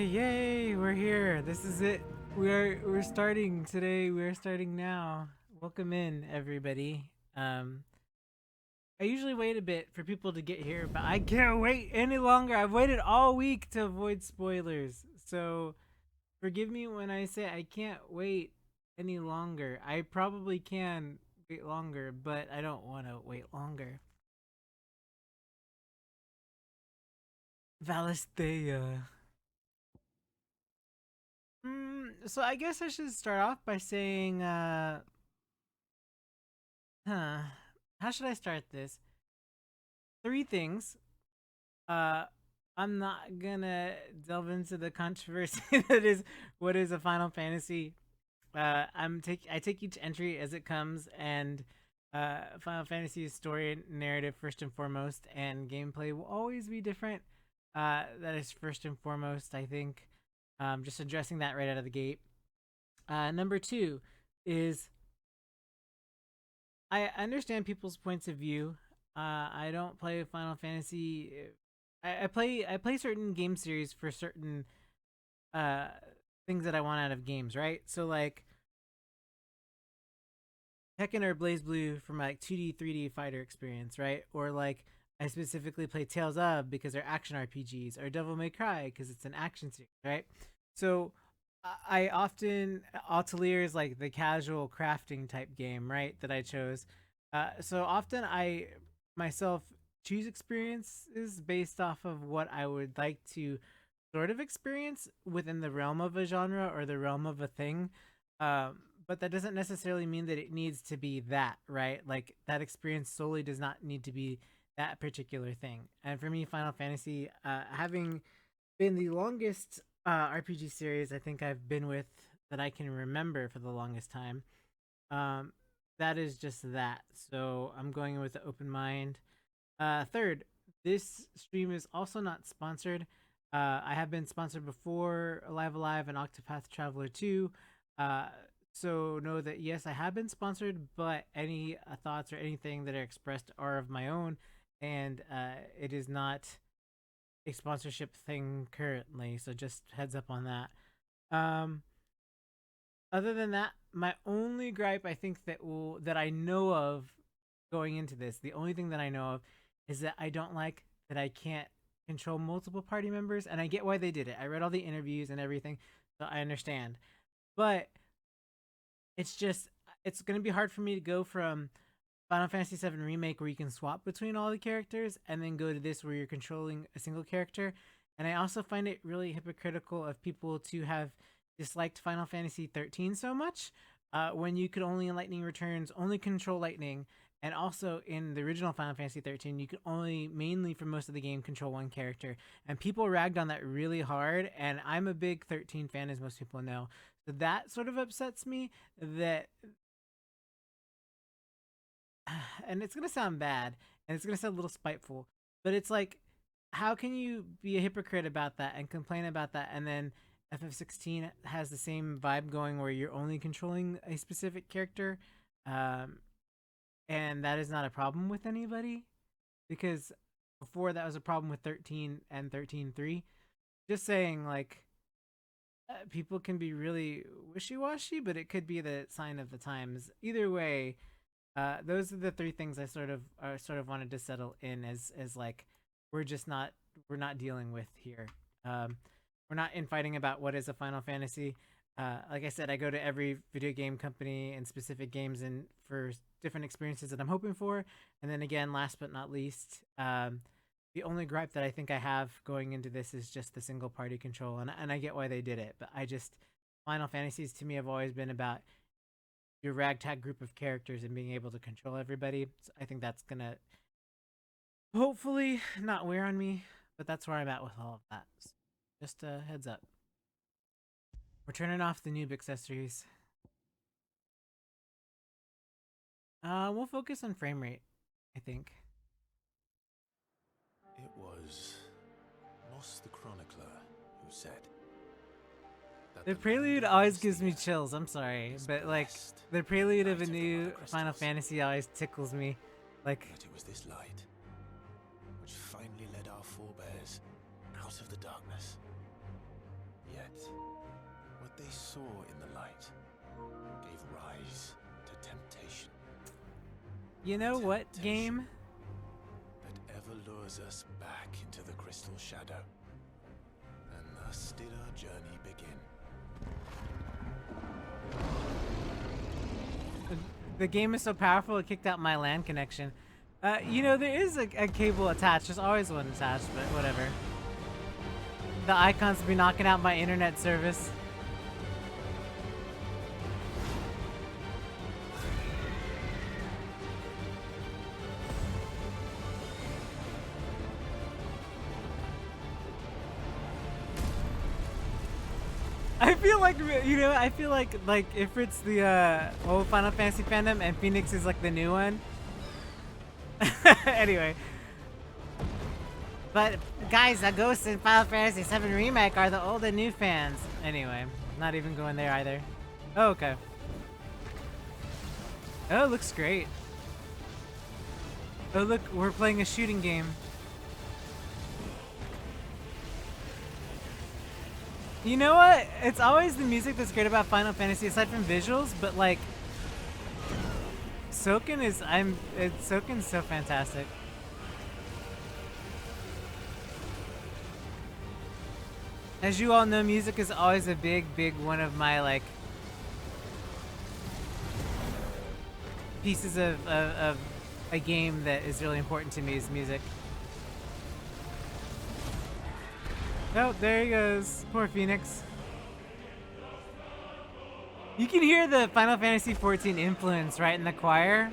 Yay, we're here. This is it. We're starting today. We're starting now. Welcome in everybody. I usually wait a bit for people to get here, but I can't wait any longer. I've waited all week to avoid spoilers. So, forgive me when I say I can't wait any longer. I probably can wait longer, but I don't want to wait longer. Valisthea. So I guess I should start off by saying, huh, how should I start this? Three things. Uh, I'm not gonna delve into the controversy that is what is a Final Fantasy. I take each entry as it comes, and Final Fantasy's story and narrative first and foremost, and gameplay will always be different. That is first and foremost, I think. Just addressing that right out of the gate. Number two is I understand people's points of view. I don't play Final Fantasy. I play certain game series for certain uh things that I want out of games, right? So like Tekken or Blaze Blue for my like 2D 3D fighter experience, right? Or like I specifically play Tales of because they're action RPGs, or Devil May Cry because it's an action series, right? So I often Atelier is like the casual crafting type game, right? That I chose. So often I myself choose experiences based off of what I would like to sort of experience within the realm of a genre or the realm of a thing. But that doesn't necessarily mean that it needs to be that, right? Like that experience solely does not need to be that particular thing. And for me, Final Fantasy, having been the longest RPG series I think I've been with that I can remember for the longest time, um, that is just that. So I'm going in with an open mind. Third, this stream is also not sponsored. I have been sponsored before, Alive Alive and Octopath Traveler 2. Uh, so know that yes, I have been sponsored, but any thoughts or anything that are expressed are of my own, and it is not a sponsorship thing currently. So just heads up on that. Um, Other than that, my only gripe I think that I know of going into this, the only thing that I know of is that I don't like that I can't control multiple party members, and I get why they did it. I read all the interviews and everything, so I understand. But it's just it's gonna be hard for me to go from Final Fantasy VII Remake where you can swap between all the characters and then go to this where you're controlling a single character. And I also find it really hypocritical of people to have disliked Final Fantasy 13 so much when you could only in Lightning Returns only control Lightning. And also in the original Final Fantasy 13, you could only mainly for most of the game control one character. And people ragged on that really hard. And I'm a big 13 fan, as most people know. So that sort of upsets me that and it's gonna sound bad and it's gonna sound a little spiteful, but it's like, how can you be a hypocrite about that and complain about that, and then FF16 has the same vibe going where you're only controlling a specific character, um, and that is not a problem with anybody because before that was a problem with 13 and 13.3. Just saying, like, people can be really wishy-washy, but it could be the sign of the times. Either way, those are the three things I sort of wanted to settle in as like we're just not we're not dealing with here. Um, we're not infighting about what is a Final Fantasy. Like I said, I go to every video game company and specific games and for different experiences that I'm hoping for. And then again, last but not least, the only gripe that I think I have going into this is just the single party control, and I get why they did it, but I just Final Fantasies to me have always been about your ragtag group of characters and being able to control everybody. So I think that's gonna hopefully not wear on me, but that's where I'm at with all of that. So just a heads up. We're turning off the noob accessories. We'll focus on frame rate, I think. It was Moss the Chronicler who said that The the land prelude of always gives me Valisthea chills. I'm sorry, is but like blessed the with the prelude of light a of the new mother Final crystals, Fantasy always tickles me. Like, and that it was this light which finally led our forebears out of the darkness. what they saw in the light gave rise to temptation. You know what, Temptation game? that ever lures us back into the crystal shadow. And thus did our journey begin. The game is so powerful it kicked out my LAN connection. You know, there is a cable attached. There's always one attached, but whatever. The icons be knocking out my internet service. I feel like, you know, I feel like if it's the old Final Fantasy fandom and Phoenix is like the new one. Anyway. But guys, the Ghosts in Final Fantasy VII Remake are the old and new fans. Anyway, not even going there either. Oh, okay. Oh, it looks great. Oh, look, we're playing a shooting game. You know what? It's always the music that's great about Final Fantasy, aside from visuals, but like Soken's so fantastic. As you all know, music is always a big one of my like pieces of a game that is really important to me is music. Oh, there he goes. Poor Phoenix. You can hear the Final Fantasy XIV influence right in the choir.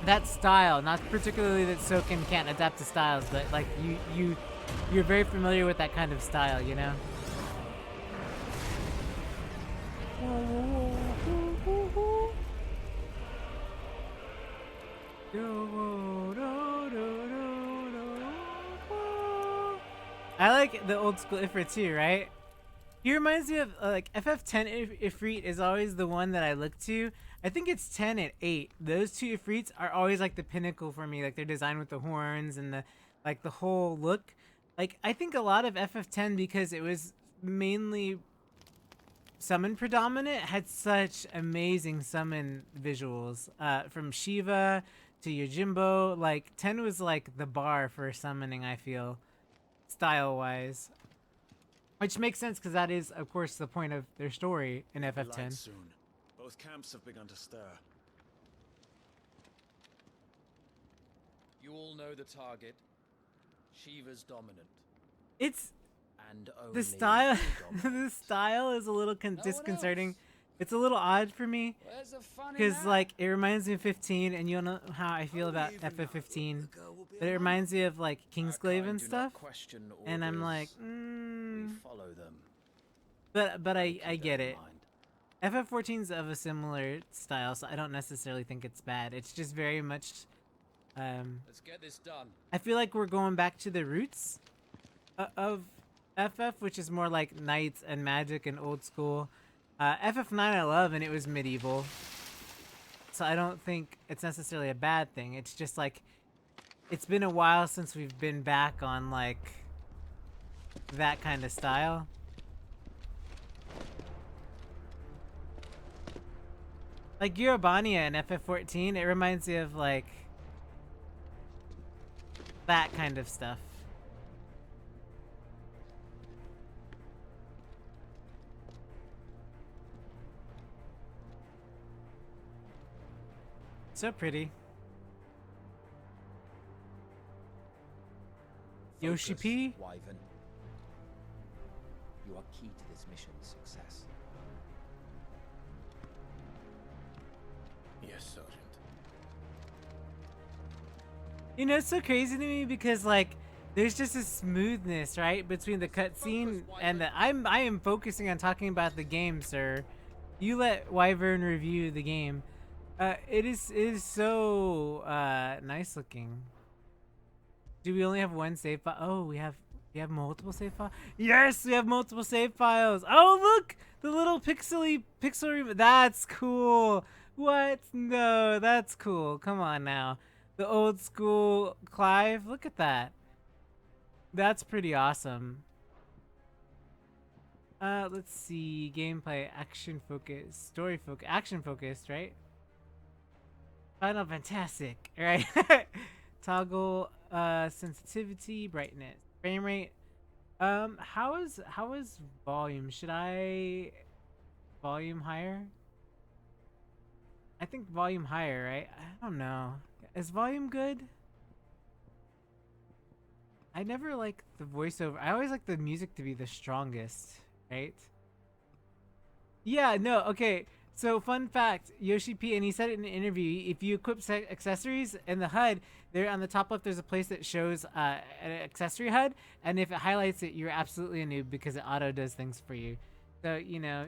That style, not particularly that Soken can't adapt to styles, but like you're very familiar with that kind of style, you know? I like the old school Ifrit too, right? He reminds me of like FF10 Ifrit is always the one that I look to. I think it's 10 and 8. Those two Ifrits are always like the pinnacle for me. Like their design with the horns and the like the whole look. Like I think a lot of FF10 because it was mainly summon predominant had such amazing summon visuals. From Shiva to Yojimbo, like 10 was like the bar for summoning, I feel, style wise. Which makes sense because that is, of course, the point of their story in FF10. Soon. Both camps have begun to stir. You all know the target. Shiva's dominant. It's And only the style. dominant. The style is a little No one disconcerting. else. It's a little odd for me Where's the fun in because, that? like, it reminds me of 15, and you know how I feel about FF15. But it reminds me of like Our Kingsglaive kind and do not stuff, question and I'm orders. like, We follow them. but I Keep get that in it. mind. FF14's of a similar style, so I don't necessarily think it's bad. It's just very much, Let's get this done. I feel like we're going back to the roots of FF, which is more like knights and magic and old school. FF9 I love, and it was medieval, so I don't think it's necessarily a bad thing. It's just like, it's been a while since we've been back on like that kind of style. Like Eurobania in FF14, it reminds me of like that kind of stuff. So pretty. Yoshi Focus, P? Wyvern. You are key to this mission's success. Yes, Sergeant. You know, it's so crazy to me because like there's just a smoothness, right, between the cutscene and the I am focusing on talking about the game, sir. You let Wyvern review the game. It is so nice looking. Do we only have one save file? Oh, we have multiple save files. Yes, we have multiple save files. Oh, look, the little pixel. That's cool. What? No, that's cool. Come on now, the old school Clive. Look at that. That's pretty awesome. Let's see. Gameplay, action focused, story focused, action focused, right? Final fantastic, right? Toggle sensitivity, brightness, frame rate. How is volume? Should I volume higher? I think volume higher, right? I don't know. Is volume good? I never like the voiceover. I always like the music to be the strongest, right? Yeah, no, okay. So fun fact, Yoshi P, and he said it in an interview. If you equip accessories in the HUD, there on the top left, there's a place that shows an accessory HUD, and if it highlights it, you're absolutely a noob because it auto does things for you. So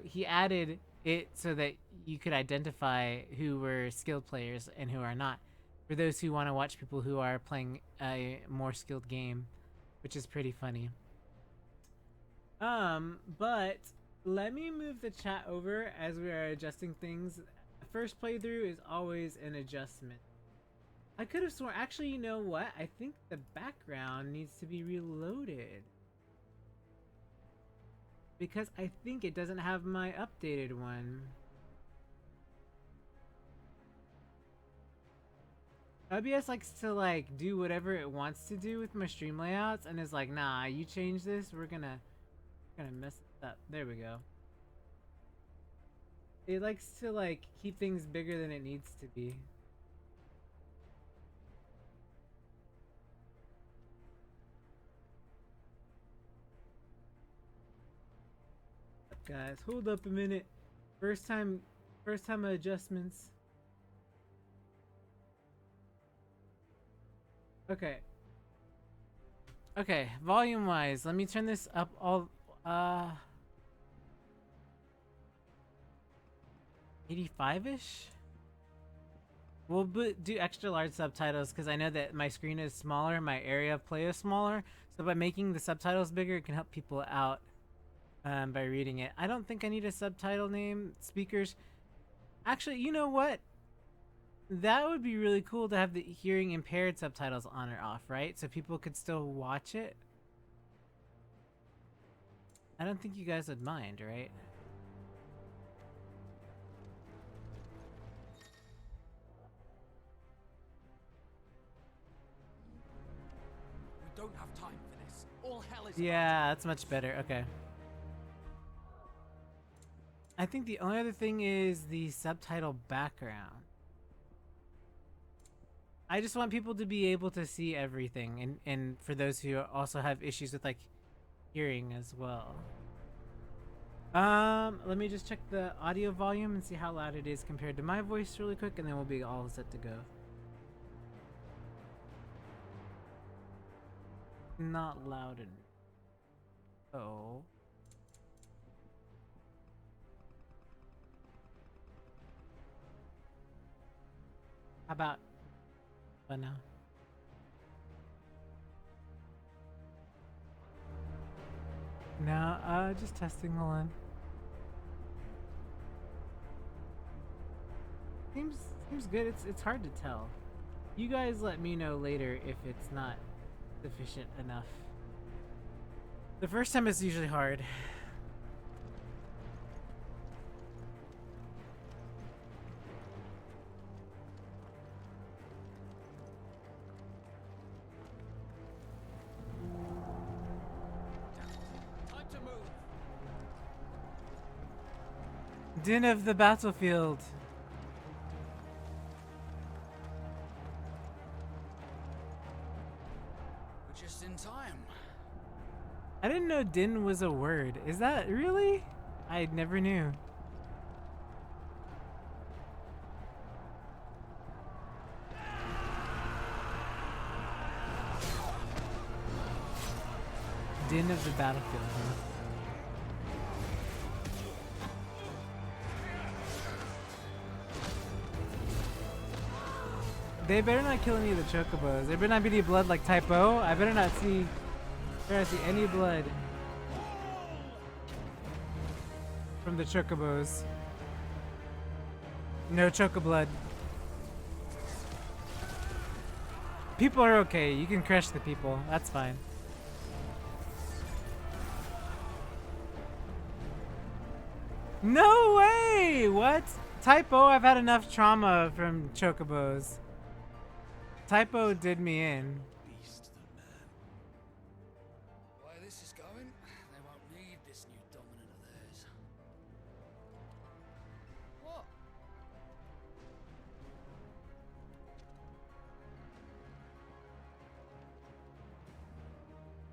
he added it so that you could identify who were skilled players and who are not, for those who want to watch people who are playing a more skilled game, which is pretty funny. But let me move the chat over as we are adjusting things. First playthrough is always an adjustment. I could have sworn, actually, you know what? I think the background needs to be reloaded. Because I think it doesn't have my updated one. OBS likes to like do whatever it wants to do with my stream layouts and is like, nah, you change this, we're gonna mess it up. There we go. It likes to like keep things bigger than it needs to be. Guys, hold up a minute. First time adjustments. Okay. Okay, volume wise, let me turn this up all 85-ish? We'll do extra large subtitles because I know that my screen is smaller, my area of play is smaller, so by making the subtitles bigger, it can help people out by reading it. I don't think I need a subtitle name. Speakers. Actually, you know what? That would be really cool to have the hearing impaired subtitles on or off, right? So people could still watch it. I don't think you guys would mind, right? We don't have time for this. All hell is Yeah, that's much better. Okay. I think the only other thing is the subtitle background. I just want people to be able to see everything, and for those who also have issues with like hearing as well. Let me just check the audio volume and see how loud it is compared to my voice really quick, and then we'll be all set to go. Not loud enough. Oh. How about now? No, just testing. Hold on. Seems good. It's hard to tell. You guys let me know later if it's not sufficient enough. The first time is usually hard. time to move. Din of the battlefield. We're just in time. I didn't know din was a word. Is that really? I never knew. Din of the battlefield, huh? They better not kill any of the chocobos. There better not be any blood like Typo. I better not see any blood from the chocobos. No chocoblood. People are okay. You can crush the people. That's fine. No way! What? Typo, I've had enough trauma from chocobos. Typo did me in. Beast the man. Why this is going, they won't need this new dominant of theirs. What?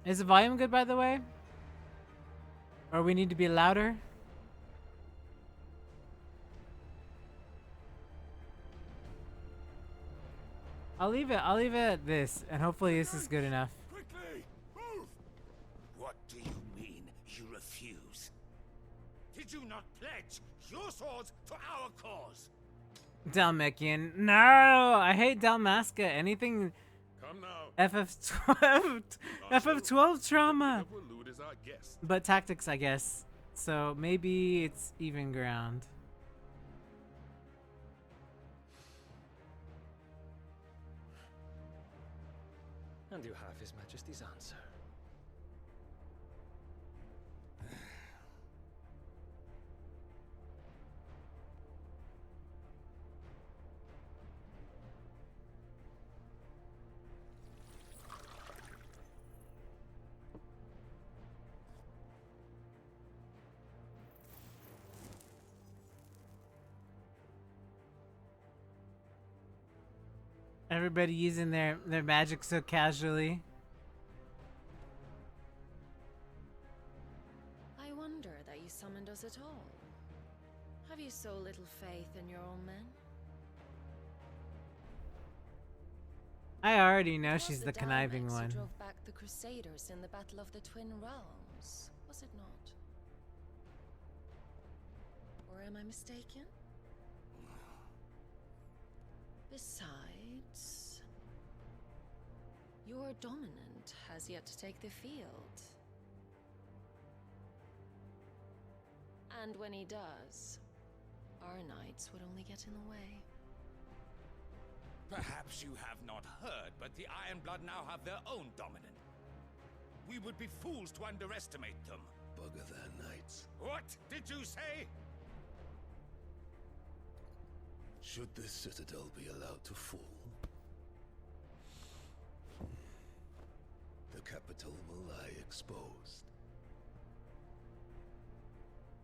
Is the volume good, by the way? Or we need to be louder? I'll leave it at this, and hopefully this is good enough. Quickly! Move! What do you mean, you refuse? Did you not pledge your swords to our cause? Dalmekian. No! I hate Dalmasca. Anything Come now. FF12 FF12 trauma. Elude is our guest. But tactics, I guess. So maybe it's even ground. And you have His Majesty's answer. Everybody using their magic so casually. I wonder that you summoned us at all. Have you so little faith in your own men? I already know It was she's the conniving Dalmex who one. drove back the Crusaders in the Battle of the Twin Realms, was it not? Or am I mistaken? Besides, your dominant has yet to take the field. And when he does, our knights would only get in the way. Perhaps you have not heard, but the Ironblood now have their own dominant. We would be fools to underestimate them. Bugger their knights. What did you say? Should this citadel be allowed to fall, the capital will lie exposed.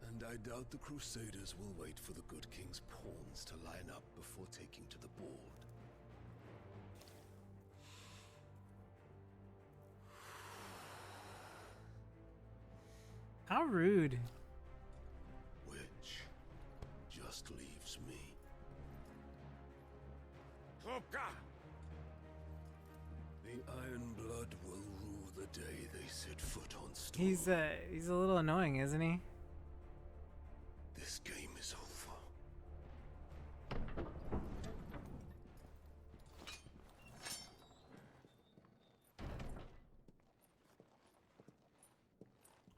And I doubt the Crusaders will wait for the good king's pawns to line up before taking to the board. How rude. Which just leaves me. Hooka! The Ironblood will rue the day they set foot on stone. He's a little annoying, isn't he? This game is over.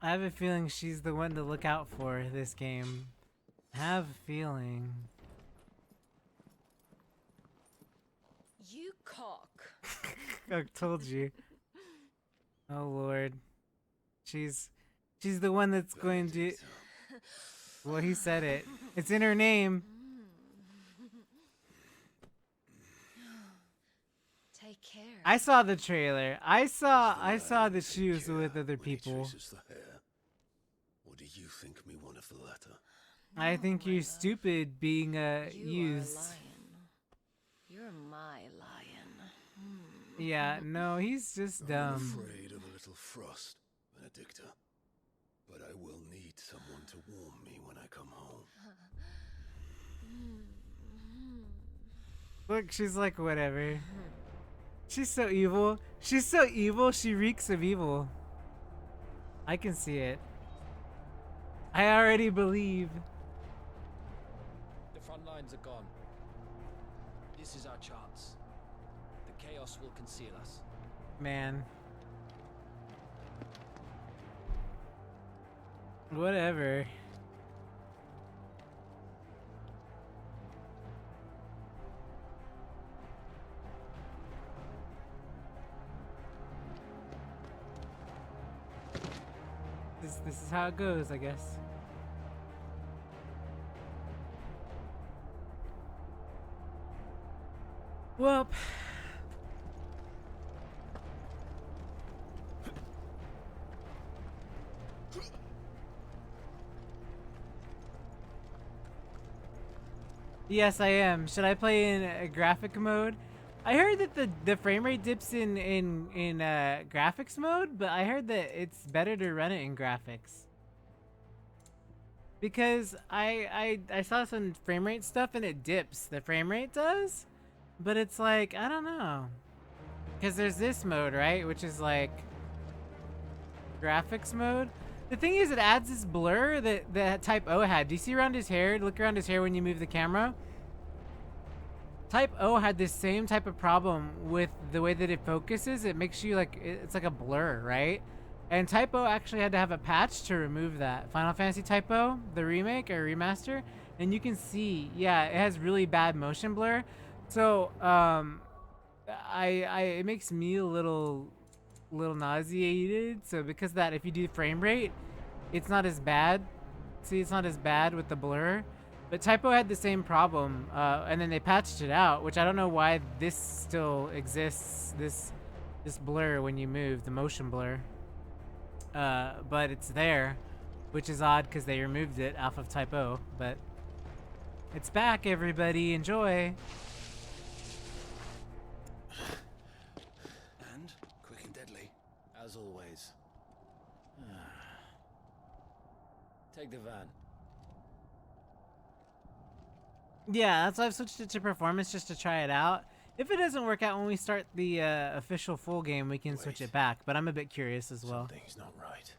I have a feeling she's the one to look out for this game. I have a feeling. You cock! I told you. Oh Lord. She's the one that's going to. Well, he said it. It's in her name. Take care. I saw the trailer. I saw that she was with other When he people. chases the hare. Or do you think me one of the latter? I think you're stupid being You used. are a lion. You're my lion. Yeah, no, he's just I'm dumb. afraid of a little frost, Benedicta. But I will need someone to warm me when I come home. Look, she's like, whatever. She's so evil. She's so evil, she reeks of evil. I can see it. I already believe. The front lines are gone. This is our chance. The chaos will conceal us. Man. Whatever. This is how it goes, I guess. Well, yes, I am. Should I play in a graphic mode? I heard that the frame rate dips in graphics mode, but I heard that it's better to run it in graphics. Because I saw some frame rate stuff and it dips. The frame rate does, but it's like I don't know. Because there's this mode, right, which is like graphics mode. The thing is, it adds this blur that Type O had. Do you see around his hair? Look around his hair when you move the camera. Type O had this same type of problem with the way that it focuses. It makes you like, it's like a blur, right? And Type O actually had to have a patch to remove that. Final Fantasy Type O, the remake or remaster, and you can see, yeah, it has really bad motion blur. So, it makes me a little nauseated. So because of that, if you do frame rate, it's not as bad. See, it's not as bad with the blur. But Typo had the same problem, and then they patched it out, which I don't know why this still exists. This blur when you move, the motion blur. But it's there, which is odd because they removed it off of Type O. But it's back, everybody. Enjoy. And quick and deadly, as always. Take the van. Yeah, that's why I've switched it to performance just to try it out. If it doesn't work out when we start the official full game, we can switch it back. But I'm a bit curious as well. Something's not right.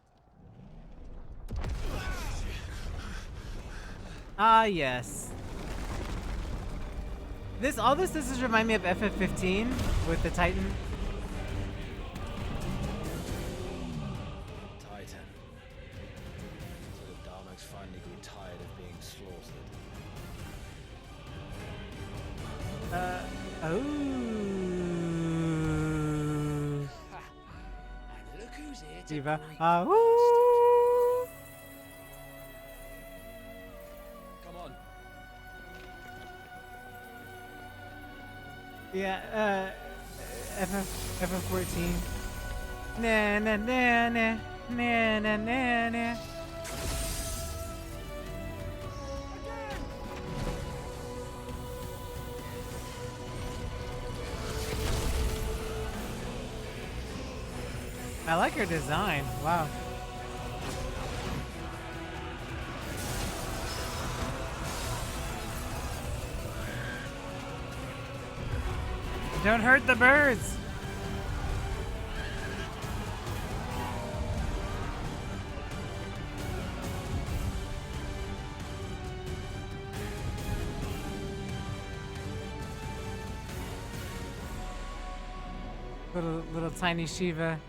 Ah, yes. All this does is remind me of FF15 with the Titan. Titan. So the Darmok's finally grew tired of being slaughtered. Oh. And look who's here to Diva. greet Ooh. Come on. Yeah, FF14. Na na na na na na na na. I like her design. Wow. Don't hurt the birds. Little tiny Shiva.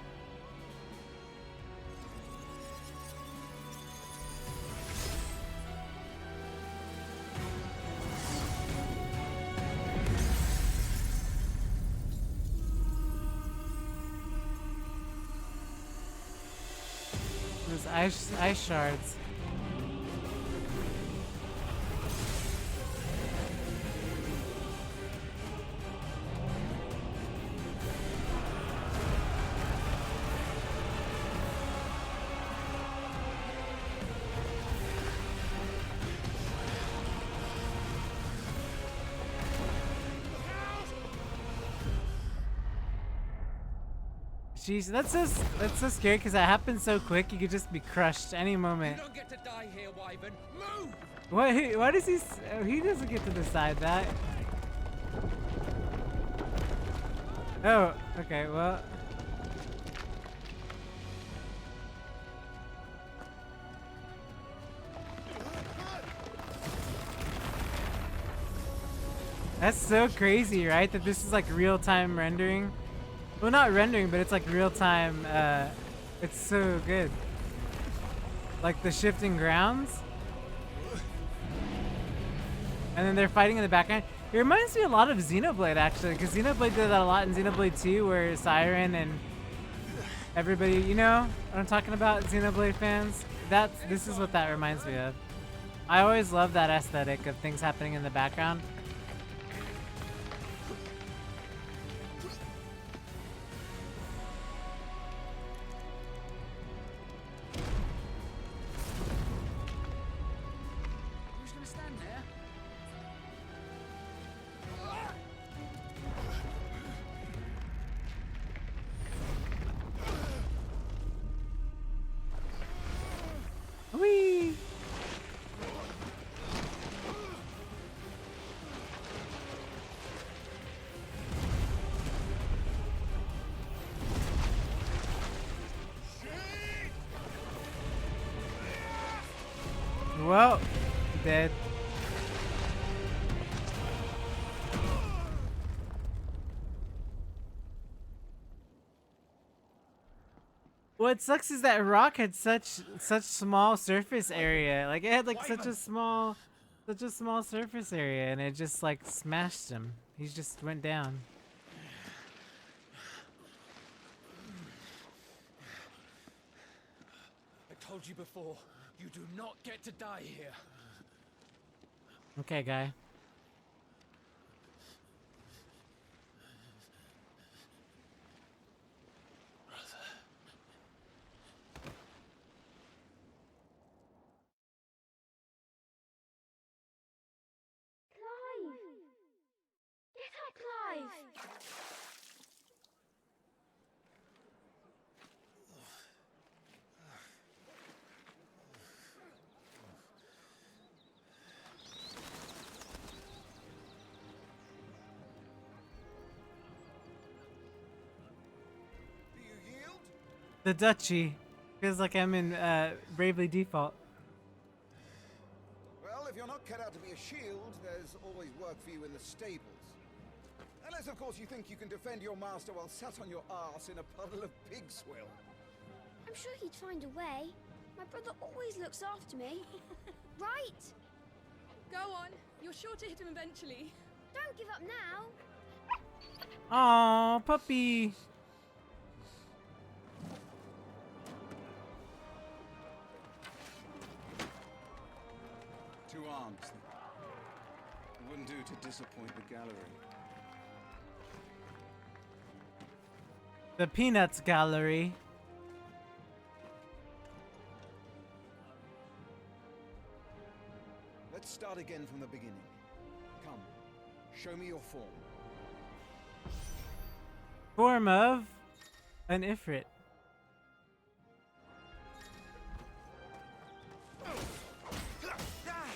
Those ice shards. Jeez, that's so scary because that happens so quick. You could just be crushed any moment. You don't get to die here, Wyvern. Move! Why does he? He doesn't get to decide that. Oh, okay. Well, that's so crazy, right? That this is like real-time rendering. Well, not rendering, but it's like real-time. It's so good. Like the shifting grounds. And then they're fighting in the background. It reminds me a lot of Xenoblade, actually, because Xenoblade did that a lot in Xenoblade 2, where Siren and everybody, you know what I'm talking about, Xenoblade fans? This is what that reminds me of. I always love that aesthetic of things happening in the background. Well, dead. What sucks is that rock had such small surface area. Like it had like such a small surface area, and it just like smashed him. He just went down. I told you before, you do not get to die here. Okay, guy. Get up, Clive! Do you yield? The duchy feels like I'm in Bravely Default. Well, if you're not cut out to be a shield, there's always work for you in the stables. Unless, of course, you think you can defend your master while sat on your arse in a puddle of pig swill. I'm sure he'd find a way. My brother always looks after me. Right? Go on. You're sure to hit him eventually. Don't give up now. Aw, puppy. Two arms, then. It wouldn't do to disappoint the gallery. The Peanuts Gallery. Let's start again from the beginning. Come, show me your form. Form of an Ifrit.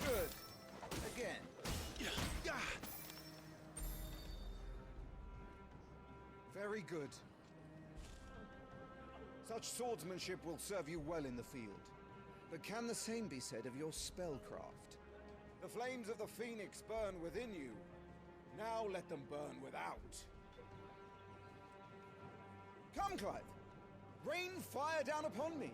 Good. Again. Very good. Such swordsmanship will serve you well in the field. But can the same be said of your spellcraft? The flames of the Phoenix burn within you. Now let them burn without. Come, Clive. Rain fire down upon me.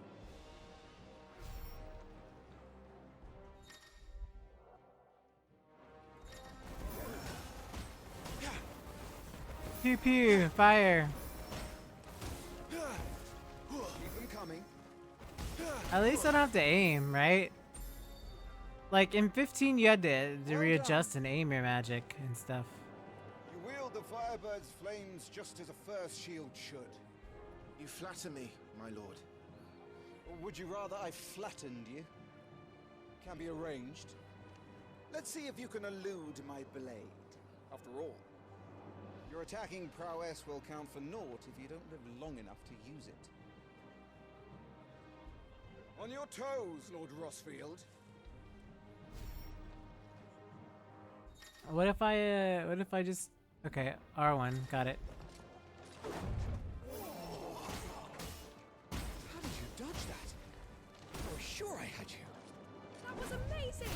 Pew pew, fire. Keep them coming. At least I don't have to aim, right? Like in 15 you had to Well readjust done. and aim your magic and stuff. You wield the Firebird's flames just as a first shield should. You flatter me, my lord. Or would you rather I flattened you? Can be arranged. Let's see if you can elude my blade. After all, your attacking prowess will count for naught if you don't live long enough to use it. On your toes, Lord Rossfield. What if I just okay, R1, got it. How did you dodge that? I was sure I had you. That was amazing!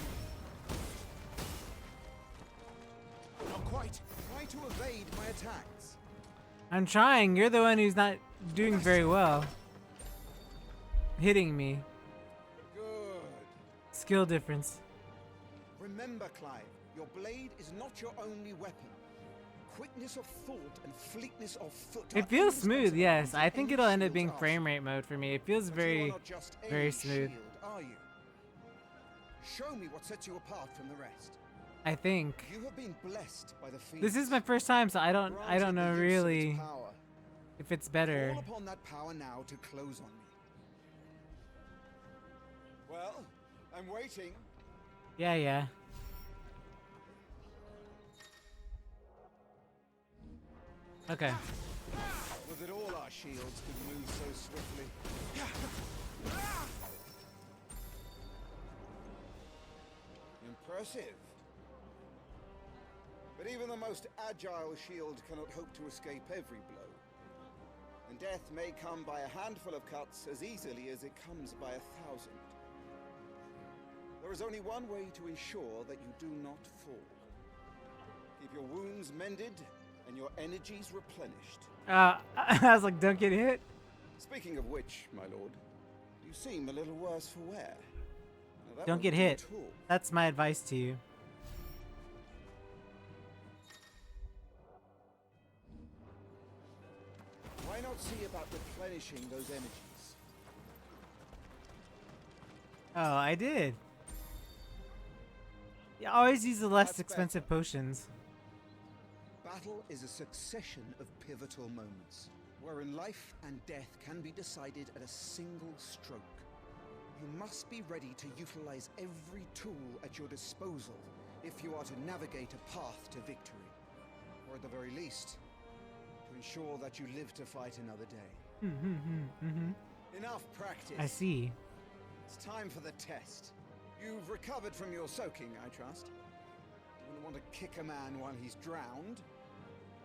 Not quite. Try to evade my attacks. I'm trying. You're the one who's not doing very well. Hitting me. Good. Skill difference. Remember, Clive, your blade is not your only weapon. Quickness of thought and fleetness of foot. It are feels smooth, indispensable yes. to I think any it'll end up shield's being arsenal. frame rate mode for me. It feels But you are very, not just very a smooth. shield, are you? Show me what sets you apart from the rest. I think. You have been blessed by the Phoenix. This is my first time, so I don't Granted know the use of its really power. if it's better. Call upon that power now to close on me. Well, I'm waiting. Yeah, yeah. Okay. Was it all our shields could move so swiftly? Impressive. But even the most agile shield cannot hope to escape every blow. And death may come by a handful of cuts as easily as it comes by 1,000. The There is only one way to ensure that you do not fall. Keep your wounds mended and your energies replenished. I was like, don't get hit. Speaking of which, my lord, you seem a little worse for wear. Now, that Don't won't get do hit. at all. That's my advice to you. Why not see about replenishing those energies? Oh, I did. You always use the less That's expensive potions. Battle is a succession of pivotal moments, wherein life and death can be decided at a single stroke. You must be ready to utilize every tool at your disposal if you are to navigate a path to victory. Or at the very least, to ensure that you live to fight another day. Enough practice. I see. It's time for the test. You've recovered from your soaking, I trust. You wouldn't want to kick a man while he's drowned.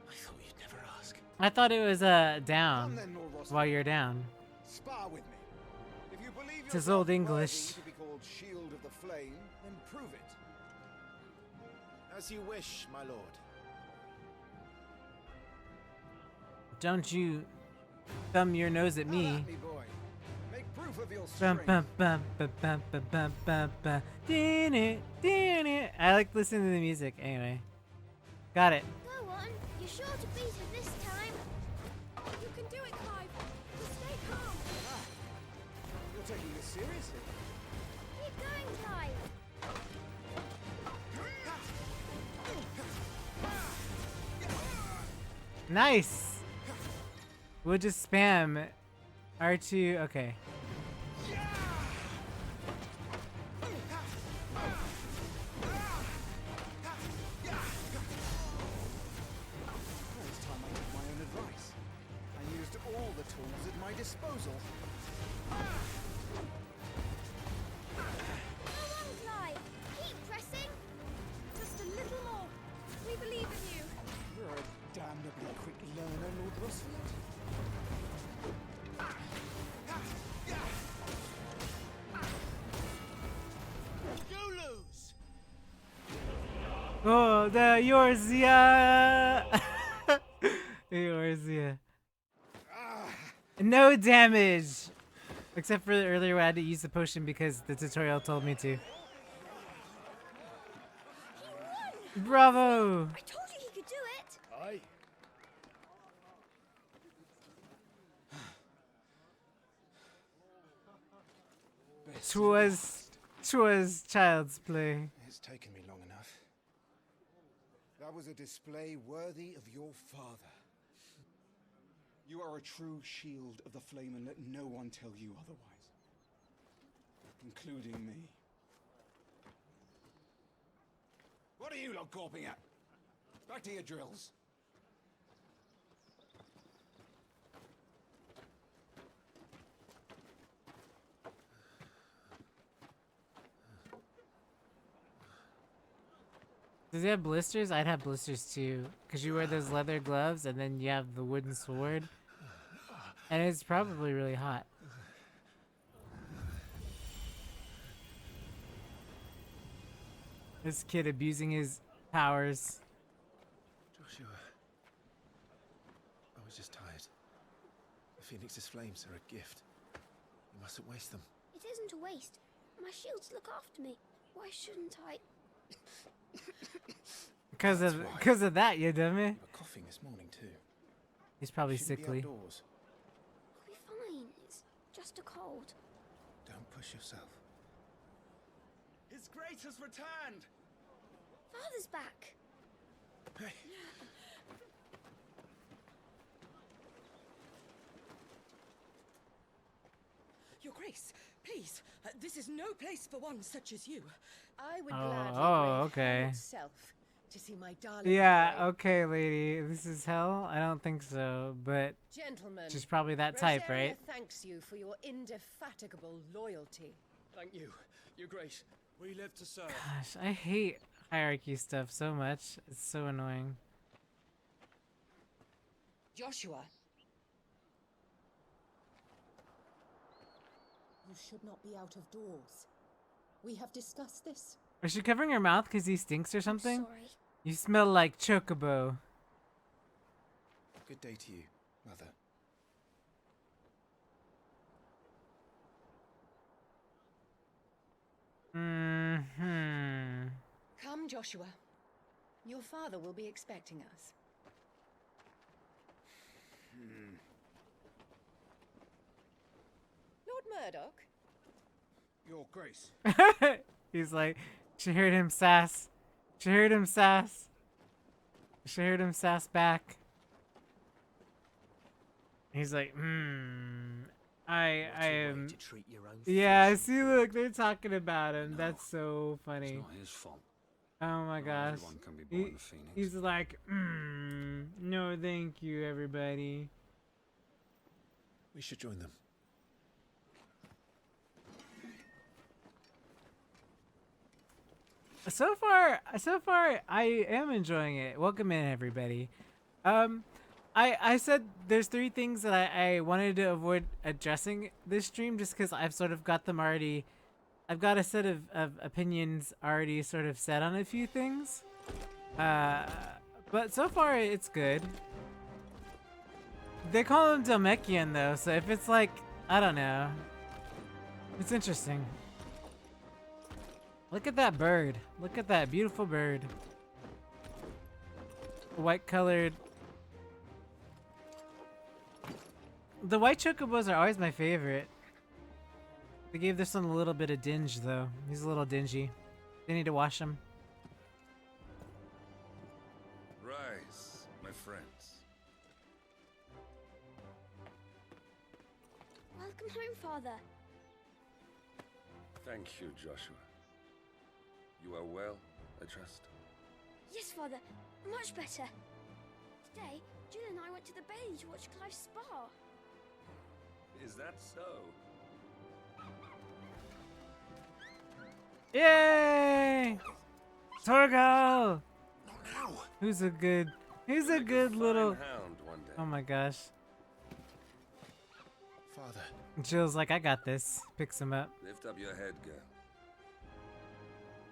I thought you'd never ask. I thought it was Come down then, Lord Rossford. while you're down. Spar with me. If you believe It's his yourself old English. worthy to be called Shield of the Flame, then prove it. As you wish, my lord. Don't you thumb your nose at Have me. at me, boy. Make proof of your Bum, strength. bum, bum, bum, bum, bum, bum, bum, bum. Din-it, din-it. I like listening to the music. Anyway. Got it. Go on. You're sure to beat her this time. You can do it, Clive. Just stay calm. You're taking this seriously. Keep going, Clive. Nice. We'll just spam R2. Okay. It's time I took my own advice. I used all the tools at my disposal. Go on, Clive. Keep pressing. Just a little more. We believe in you. You're a damnably quick learner, Lord Rossford. You lose! Oh, the Eorzea. Eorzea. No damage. Except for earlier, I had to use the potion because the tutorial told me to. Bravo! I told you he could do it. Aye. Twas child's play. It's taken me long enough. That was a display worthy of your father. You are a true shield of the flame, and let no one tell you otherwise. Including me. What are you lot gawping at? Back to your drills. Does he have blisters? I'd have blisters too. Because you wear those leather gloves and then you have the wooden sword. And it's probably really hot. This kid abusing his powers. Joshua. I was just tired. The Phoenix's flames are a gift. You mustn't waste them. It isn't a waste. My shields look after me. Why shouldn't I? Because of that, you dummy. You were coughing this morning too. He's probably You shouldn't sickly. Be outdoors. I'll be fine. It's just a cold. Don't push yourself. His Grace has returned! Father's back. Hey. Your Grace, please, this is no place for one such as you. I would Oh, gladly oh, brave hell okay. itself to see my darling. Yeah, boy. okay, lady. This is hell? I don't think so, but Gentlemen, she's probably that type, Rosaria right? thanks you for your indefatigable loyalty. Thank you, Your Grace. We live to serve. Gosh, I hate hierarchy stuff so much. It's so annoying. Joshua. You should not be out of doors. We have discussed this. Is she covering her mouth because he stinks or something? Sorry. You smell like chocobo. Good day to you, Mother. Mm-hmm. Come, Joshua. Your father will be expecting us. Lord Murdoch? Your Grace. He's like, she heard him sass. She heard him sass. She heard him sass back. He's like, I am. To treat your own Yeah, flesh. see, look, they're talking about him. No, That's so It's funny. not his fault. Oh my Not gosh. everyone can be born a phoenix. He's like, no, thank you, everybody. We should join them. So far, I am enjoying it. Welcome in, everybody. I said there's 3 things that I wanted to avoid addressing this stream just because I've sort of got them already. I've got a set of opinions already sort of set on a few things. But so far it's good. They call him Delmekian though, so if it's like, I don't know. It's interesting. Look at that bird. Look at that beautiful bird. White colored. The white chocobos are always my favorite. They gave this one a little bit of dinge though. He's a little dingy. They need to wash him. Rise, my friends. Welcome home, Father. Thank you, Joshua. You are well, I trust. Yes, Father. Much better. Today, Jill and I went to the Bailey to watch Clive's spa. Is that so? Yay! Torgal! Not now! Who's a good Fine little. hound one day. Oh my gosh. Father, Jill's like, I got this. Picks him up. Lift up your head, girl.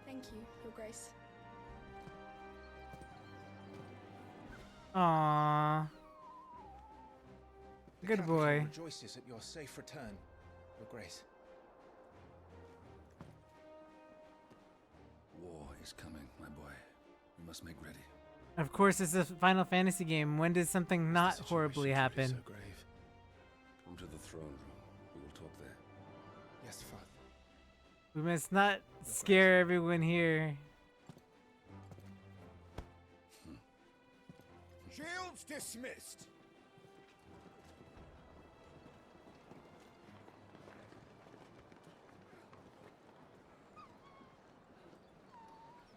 Thank you, Your Grace. Aww. the Good capital boy. rejoices at your safe return, Your Grace. War is coming, my boy. We must make ready. Of course, it's a Final Fantasy game. When did something Is not the situation horribly truly happen? so grave? Come to the throne room. We will talk there. Yes, Father. We must not scare everyone here. Shields dismissed.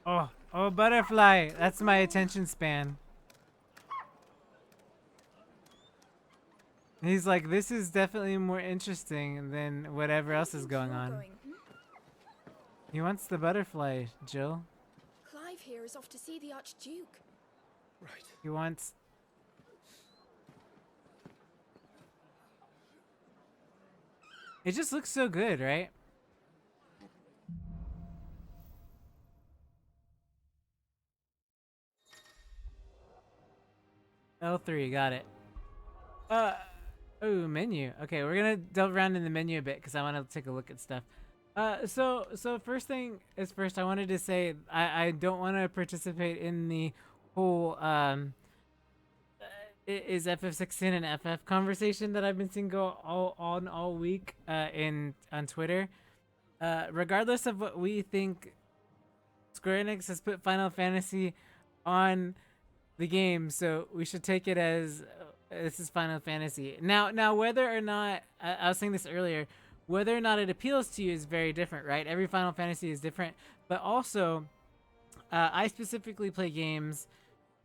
Oh, butterfly. That's my attention span. He's like, this is definitely more interesting than whatever else is going on. He wants the butterfly, Jill. Clive here is off to see the Archduke. Right. He wants... It just looks so good, right? L3, got it. Oh, menu. Okay, we're gonna delve around in the menu a bit because I want to take a look at stuff. So first thing is first, I wanted to say I don't want to participate in the whole is FF16 and FF conversation that I've been seeing go all week on Twitter. Regardless of what we think, Square Enix has put Final Fantasy on the game, so we should take it as this is Final Fantasy. Now whether or not I was saying this earlier, whether or not it appeals to you is very different, right? Every Final Fantasy is different, but also I specifically play games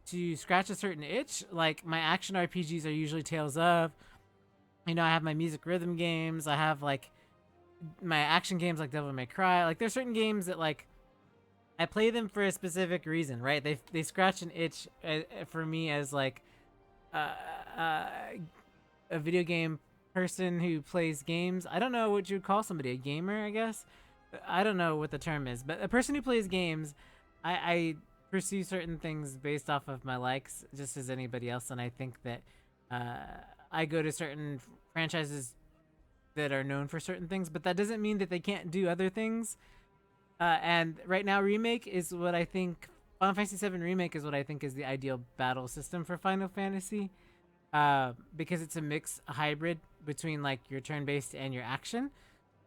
to scratch a certain itch. Like my action RPGs are usually Tales of. You know, I have my music rhythm games. I have like my action games like Devil May Cry. Like there's certain games that like I play them for a specific reason, right? They scratch an itch for me as like a video game person who plays games. I don't know what you would call somebody, a gamer, I guess. I don't know what the term is, but a person who plays games, I pursue certain things based off of my likes, just as anybody else, and I think that I go to certain franchises that are known for certain things, but that doesn't mean that they can't do other things. And right now, remake is what I think. Final Fantasy VII Remake is what I think is the ideal battle system for Final Fantasy, because it's a hybrid between like your turn-based and your action.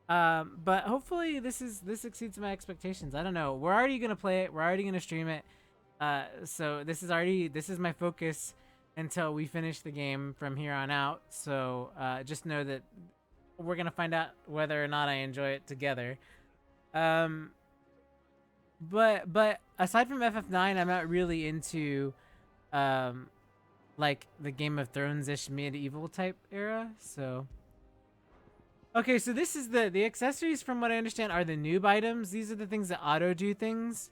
But hopefully this exceeds my expectations. I don't know. We're already gonna play it. We're already gonna stream it. So this is my focus until we finish the game from here on out. So just know that we're gonna find out whether or not I enjoy it together. But aside from FF9, I'm not really into like the Game of Thrones-ish medieval type era. So okay, so this is the accessories, from what I understand, are the noob items. These are the things that auto do things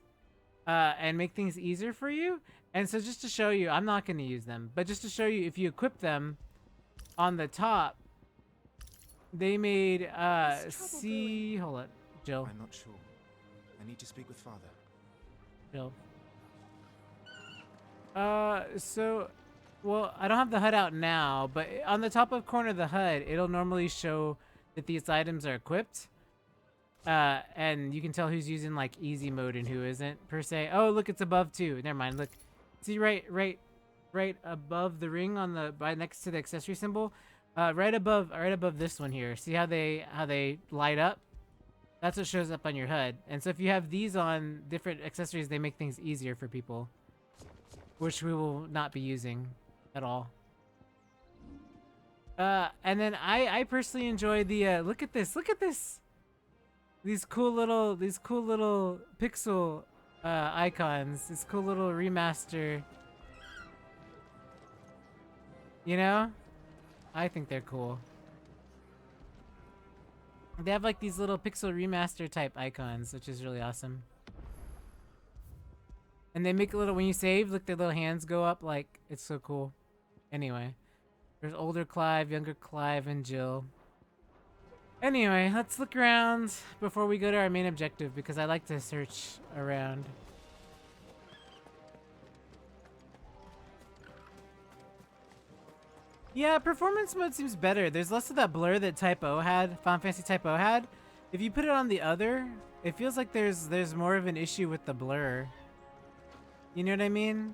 and make things easier for you. And so just to show you, I'm not going to use them, but just to show you, if you equip them on the top, they made hold on, Jill. I'm not sure. I need to speak with Father. Jill. So, well, I don't have the HUD out now, but on the top of corner of the HUD, it'll normally show that these items are equipped. And you can tell who's using like easy mode and who isn't per se. Oh, look, it's above too. Never mind. Look, see right above the ring on the next to the accessory symbol, right above this one here. See how they light up? That's what shows up on your HUD. And so if you have these on different accessories, they make things easier for people, which we will not be using at all. And then I personally enjoy the look at this. These cool little pixel icons. This cool little remaster. You know? I think they're cool. They have like these little pixel remaster type icons, which is really awesome. And they make a little, when you save, look, their little hands go up, like, it's so cool. Anyway, there's older Clive, younger Clive, and Jill. Anyway, let's look around before we go to our main objective, because I like to search around. Yeah, performance mode seems better. There's less of that blur that Type O had, Final Fantasy Type O had. If you put it on the other, it feels like there's more of an issue with the blur. You know what I mean?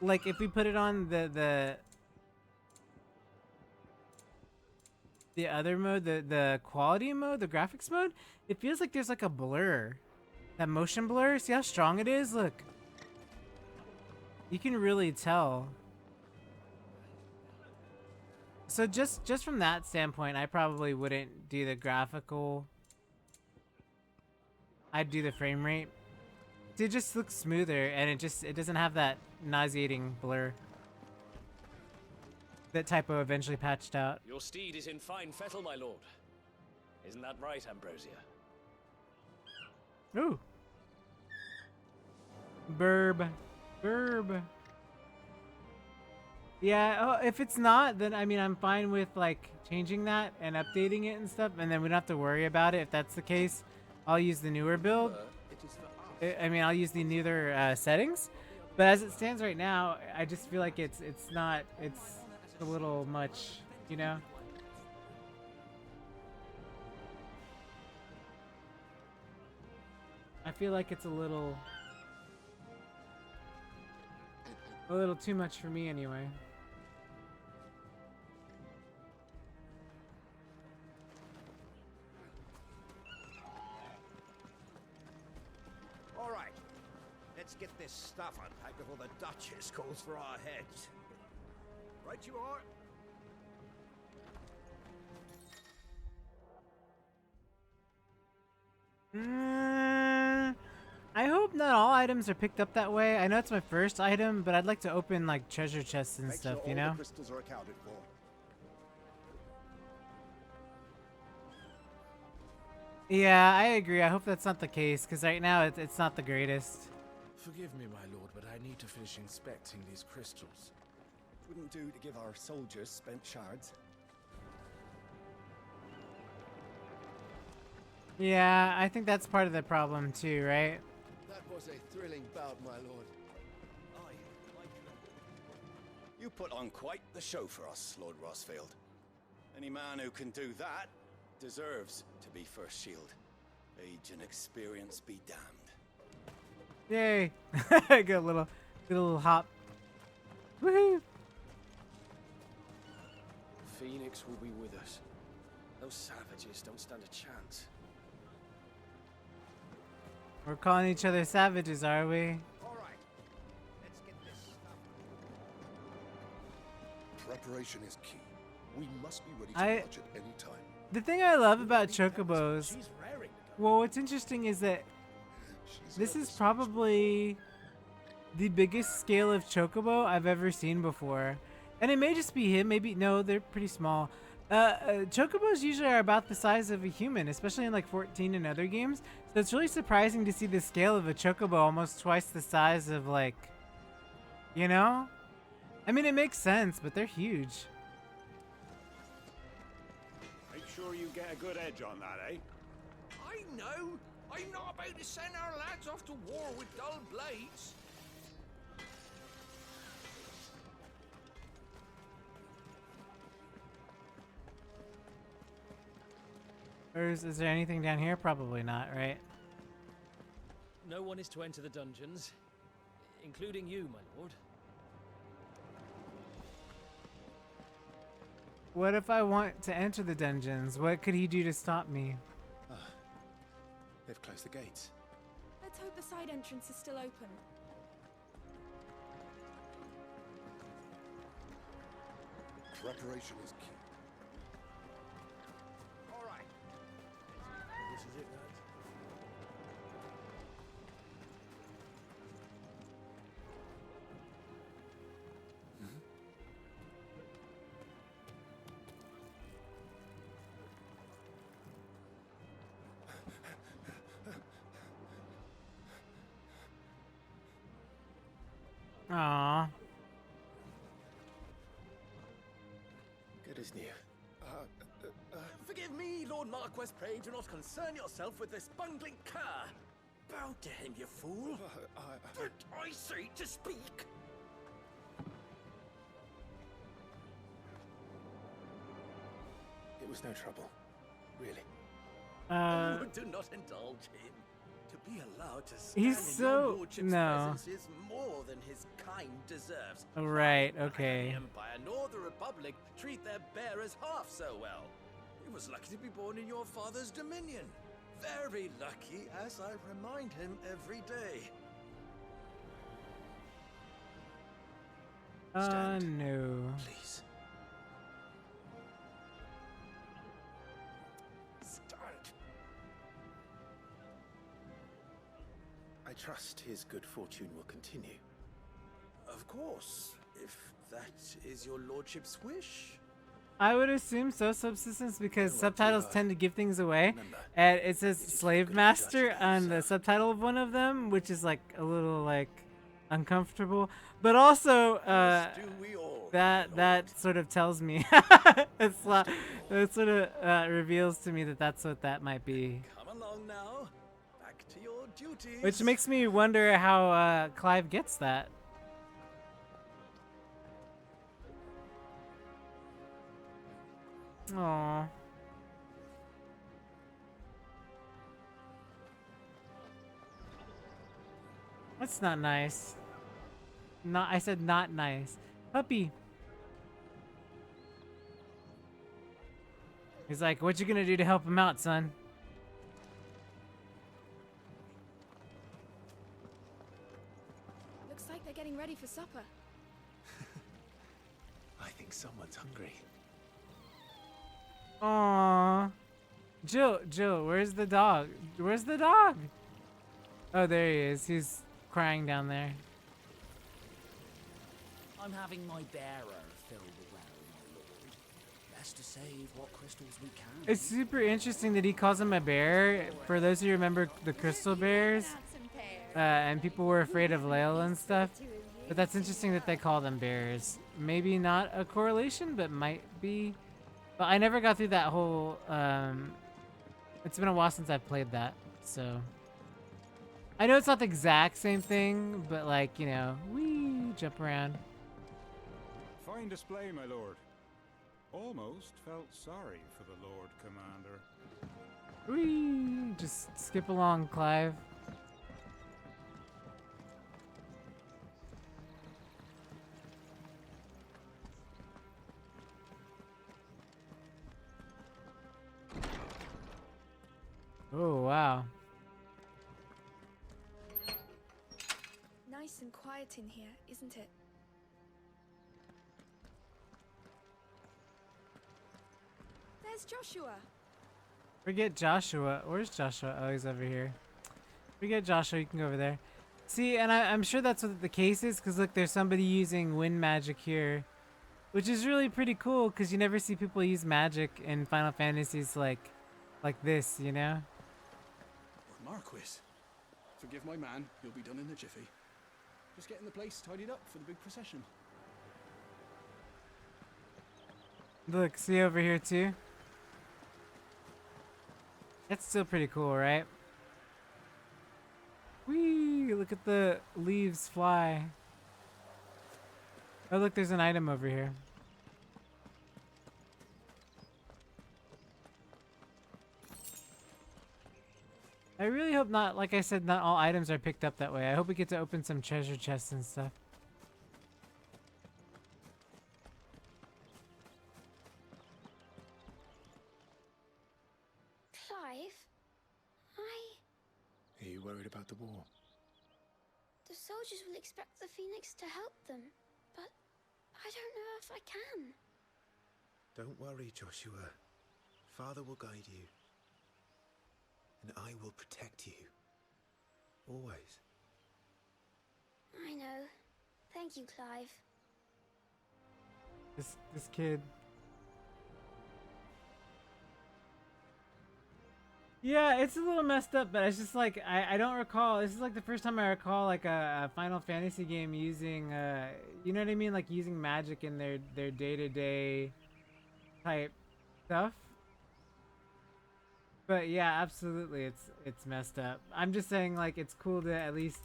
Like if we put it on the other mode, the quality mode, the graphics mode, it feels like there's like a blur. That motion blur, see how strong it is? Look. You can really tell. So just from that standpoint, I probably wouldn't do the graphical. I'd do the frame rate. It just looks smoother, and it doesn't have that nauseating blur that Typo eventually patched out. Your steed is in fine fettle, my lord. Isn't that right, Ambrosia? Ooh. Burb. Yeah, oh, if it's not, then I mean, I'm fine with like changing that and updating it and stuff, and then we don't have to worry about it. If that's the case, I'll use the newer build. I mean, I'll use the newer settings. But as it stands right now, I just feel like it's a little much, you know? I feel like it's a little too much for me anyway. All right, let's get this stuff unpacked before the Duchess calls for our heads. Right you are. I hope not all items are picked up that way. I know it's my first item, but I'd like to open like treasure chests and stuff, you know? All the crystals are accounted for. Yeah, I agree. I hope that's not the case, because right now it's not the greatest. Forgive me, my lord, but I need to finish inspecting these crystals. It wouldn't do to give our soldiers spent shards. Yeah, I think that's part of the problem too, right? That was a thrilling bout, my lord. You put on quite the show for us, Lord Rossfield. Any man who can do that deserves to be first shield. Age and experience be damned. Yay! Get a little hop. Woohoo! Phoenix will be with us. Those savages don't stand a chance. We're calling each other savages, are we? All right, let's get this stuff. Preparation is key. We must be ready to march at any time. The thing I love about chocobos, well, what's interesting is that this is probably the biggest scale of chocobo I've ever seen before. And it may just be him, maybe, no, they're pretty small. Chocobos usually are about the size of a human, especially in like 14 and other games. So it's really surprising to see the scale of a chocobo almost twice the size of, like, you know? I mean, it makes sense, but they're huge. Make sure you get a good edge on that, eh? I know. I'm not about to send our lads off to war with dull blades. Or is there anything down here? Probably not, right? No one is to enter the dungeons, including you, my lord. What if I want to enter the dungeons? What could he do to stop me? They've closed the gates. Let's hope the side entrance is still open. Preparation is key. All right. This is it, lads. Aww. Good as new. Forgive me, Lord Marquess, pray do not concern yourself with this bungling cur. Bow to him, you fool. But I say to speak. It was no trouble. Really. Oh, do not indulge him. To be allowed to stand He's in so- your lordship's no. presence is more than his kind deserves. Right, Neither okay. The Empire nor the Republic treat their bearers half so well. He was lucky to be born in your father's dominion. Very lucky, as I remind him every day. No. Please. Start. I trust his good fortune will continue. Of course, if that is your lordship's wish. I would assume so, subsistence, because subtitles tend to give things away. And it says slave master on the subtitle of one of them, which is like a little like uncomfortable. But also, that sort of tells me, it sort of reveals to me that that's what that might be. Come along now. Back to your duties. Which makes me wonder how Clive gets that. Aww. That's not nice. I said not nice. Puppy. He's like, what you gonna do to help him out, son? Looks like they're getting ready for supper. I think someone's hungry. Aww. Jill, where's the dog? Where's the dog? Oh, there he is. He's crying down there. I'm having my bearer filled well, my lord. Best to save what crystals we can. It's super interesting that he calls him a bear. For those who remember the crystal bears, and people were afraid of Layla and stuff. But that's interesting that they call them bears. Maybe not a correlation, but might be. But I never got through that whole It's been a while since I've played that, so I know it's not the exact same thing, but like, you know, we jump around. Fine display, my lord. Almost felt sorry for the Lord Commander. Whee! Just skip along, Clive. Oh, wow. Nice and quiet in here, isn't it? There's Joshua. Forget Joshua. Where's Joshua? Oh, he's over here. Forget Joshua. You can go over there. See, and I'm sure that's what the case is, because look, there's somebody using wind magic here, which is really pretty cool, because you never see people use magic in Final Fantasies like this, you know? Marquis, forgive my man. He'll be done in a jiffy. Just getting the place tidied up for the big procession. Look, see over here too? That's still pretty cool, right? Whee! Look at the leaves fly. Oh, look, there's an item over here. I really hope not, like I said, not all items are picked up that way. I hope we get to open some treasure chests and stuff. Clive, Are you worried about the war? the soldiers will expect the Phoenix to help them, but I don't know if I can. Don't worry, Joshua. Father will guide you. And I will protect you. Always. I know. Thank you, Clive. This kid. Yeah, it's a little messed up, but it's just like I don't recall. This is like the first time I recall like a Final Fantasy game using you know what I mean, like using magic in their day-to-day type stuff. But yeah, absolutely, it's messed up. I'm just saying, like, it's cool to at least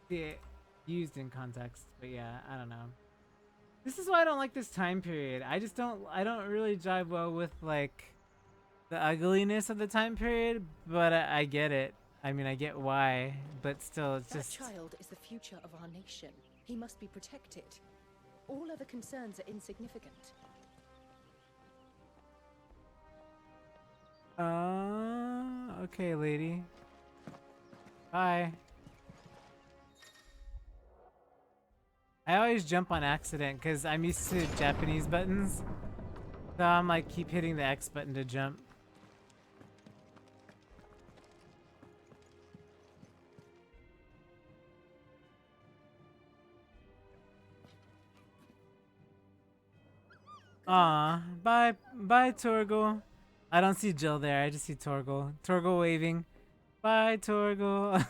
see it used in context. But yeah, I don't know. This is why I don't like this time period. I don't really jive well with like the ugliness of the time period. But I get it. I mean, I get why. But still, it's just. That child is the future of our nation. He must be protected. All other concerns are insignificant. Okay, lady. Bye. I always jump on accident because I'm used to Japanese buttons. So I'm like keep hitting the X button to jump. Aw, bye Torgal. I don't see Jill there, I just see Torgal. Torgal waving. Bye Torgal.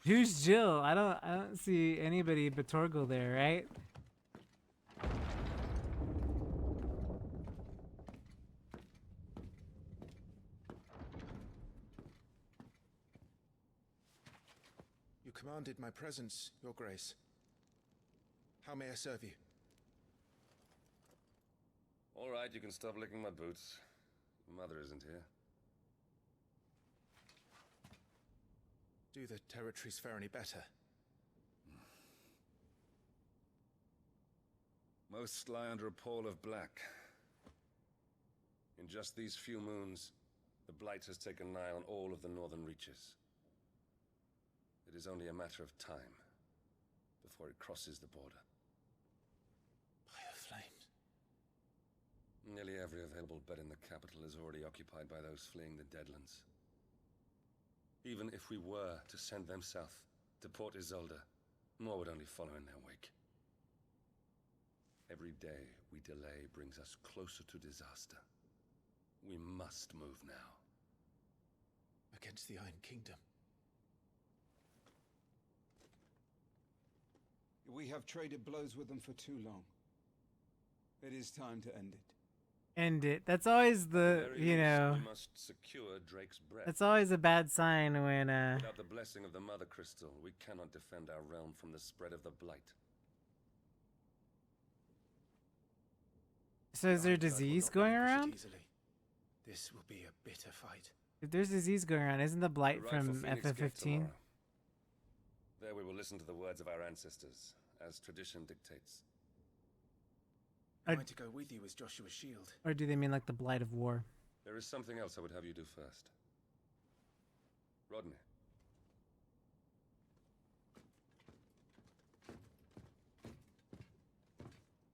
Who's Jill? I don't see anybody but Torgal there, right? You commanded my presence, Your Grace. How may I serve you? All right, you can stop licking my boots. Mother isn't here. Do the territories fare any better? Most lie under a pall of black. In just these few moons, the Blight has taken nigh on all of the northern reaches. It is only a matter of time before it crosses the border. By the flames. Nearly every available bed in the capital is already occupied by those fleeing the Deadlands. Even if we were to send them south to Port Isolde, more would only follow in their wake. Every day we delay brings us closer to disaster. We must move now. Against the Iron Kingdom. We have traded blows with them for too long. It is time to end it. end it. That's always the, you know, We must secure Drake's breath. that's always a bad sign when Without the blessing of the Mother Crystal, we cannot defend our realm from the spread of the blight. So is there disease going around? This will be a bitter fight. If there's disease going around, isn't the blight We ride for from Phoenix Gate FF15? tomorrow. There we will listen to the words of our ancestors, as tradition dictates. I'm going to go with you as Joshua's shield. Or do they mean like the blight of war? There is something else I would have you do first. Rodney.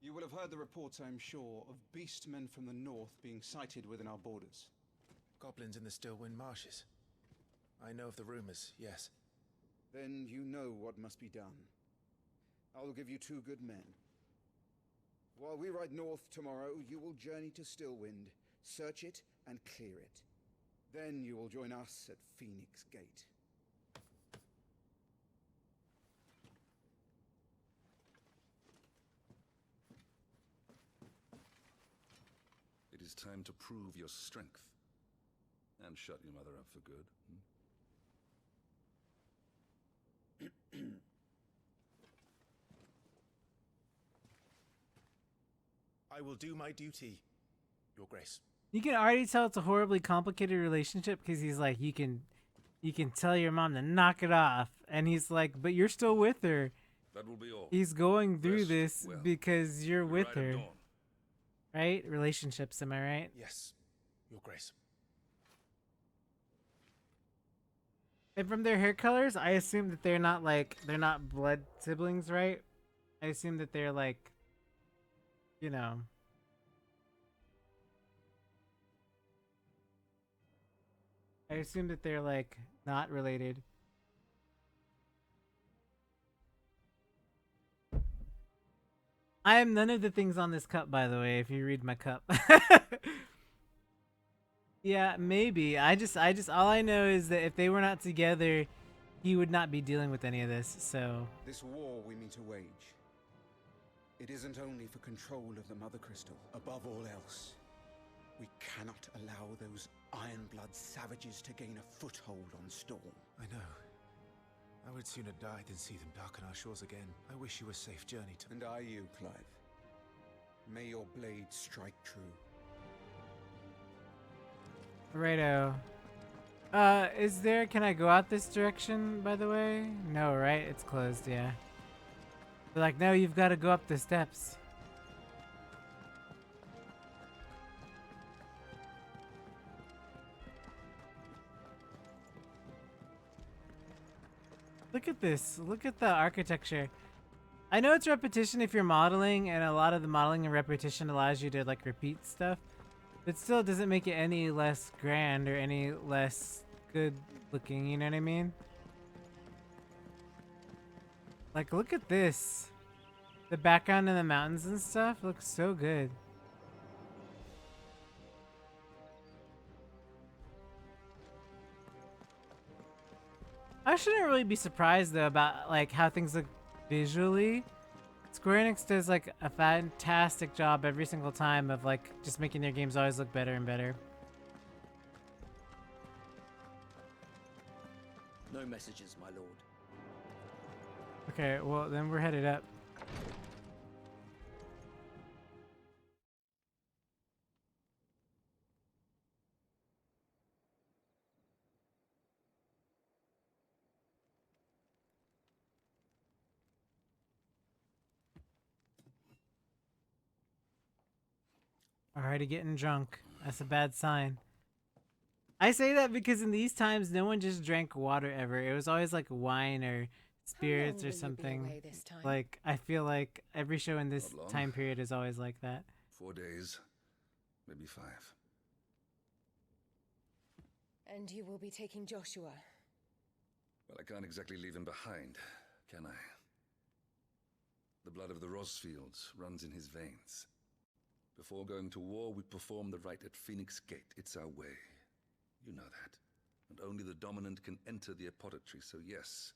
You will have heard the reports, I'm sure, of beastmen from the north being sighted within our borders. Goblins in the Stillwind marshes. I know of the rumors, yes. Then you know what must be done. I will give you 2 good men. While we ride north tomorrow, you will journey to Stillwind, search it and clear it. Then you will join us at Phoenix Gate. It is time to prove your strength. And shut your mother up for good. I will do my duty, Your Grace. You can already tell it's a horribly complicated relationship because he's like, you can tell your mom to knock it off, and he's like, but you're still with her. That will be all. He's going through Rest this well. because you're with ride at her. dawn. Right? Relationships, am I right? Yes, Your Grace. And from their hair colors, I assume that they're not blood siblings, right? I assume that they're like, you know. I assume that they're like not related. I am none of the things on this cup, by the way, if you read my cup. Yeah, maybe. I just all I know is that if they were not together, he would not be dealing with any of this. So This war we mean to wage, it isn't only for control of the Mother Crystal. Above all else, we cannot allow those Ironblood savages to gain a foothold on Storm. I know. I would sooner die than see them darken our shores again. I wish you a safe journey to... And I you, Clive. May your blade strike true. righto. Can I go out this direction, by the way? No, right? It's closed, yeah. They're like, no, you've got to go up the steps. Look at this. Look at the architecture. I know it's repetition if you're modeling, and a lot of the modeling and repetition allows you to like repeat stuff. But still doesn't make it any less grand or any less good looking, you know what I mean? Like, look at this. The background in the mountains and stuff looks so good. I shouldn't really be surprised though about like how things look visually. Square Enix does like a fantastic job every single time of like just making their games always look better and better. No messages, my lord. Okay, well then we're headed up. Already getting drunk. That's a bad sign. I say that because in these times, no one just drank water ever. It was always like wine or spirits or something. Like, I feel like every show in this time period is always like that. 4 days, maybe 5. And you will be taking Joshua? Well, I can't exactly leave him behind, can I? The blood of the Rosfields runs in his veins. Before going to war, we perform the rite at Phoenix Gate. It's our way. You know that. And only the dominant can enter the apothecary, so yes,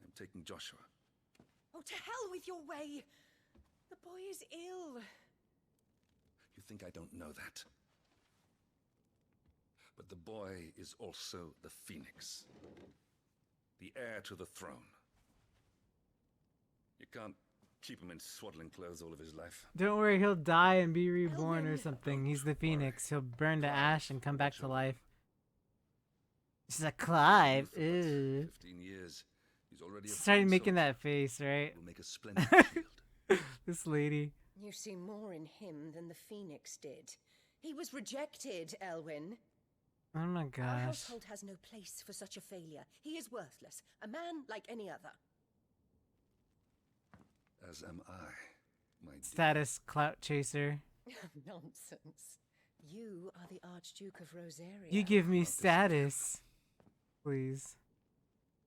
I'm taking Joshua. Oh, to hell with your way! The boy is ill. You think I don't know that? But the boy is also the Phoenix. The heir to the throne. You can't keep him in swaddling clothes all of his life. Don't worry, he'll die and be reborn or something. He's the Phoenix. He'll burn to ash and come back to life. She's like, Clive, ew. 15 years. He's already Started making that face, right? Will make a splendid shield. This lady. You see more in him than the Phoenix did. He was rejected, Elwyn. Oh my Our gosh. household has no place for such a failure. He is worthless, a man like any other. As am I, my dear. Status clout chaser. Nonsense. You are the Archduke of Rosaria. You give me status, please.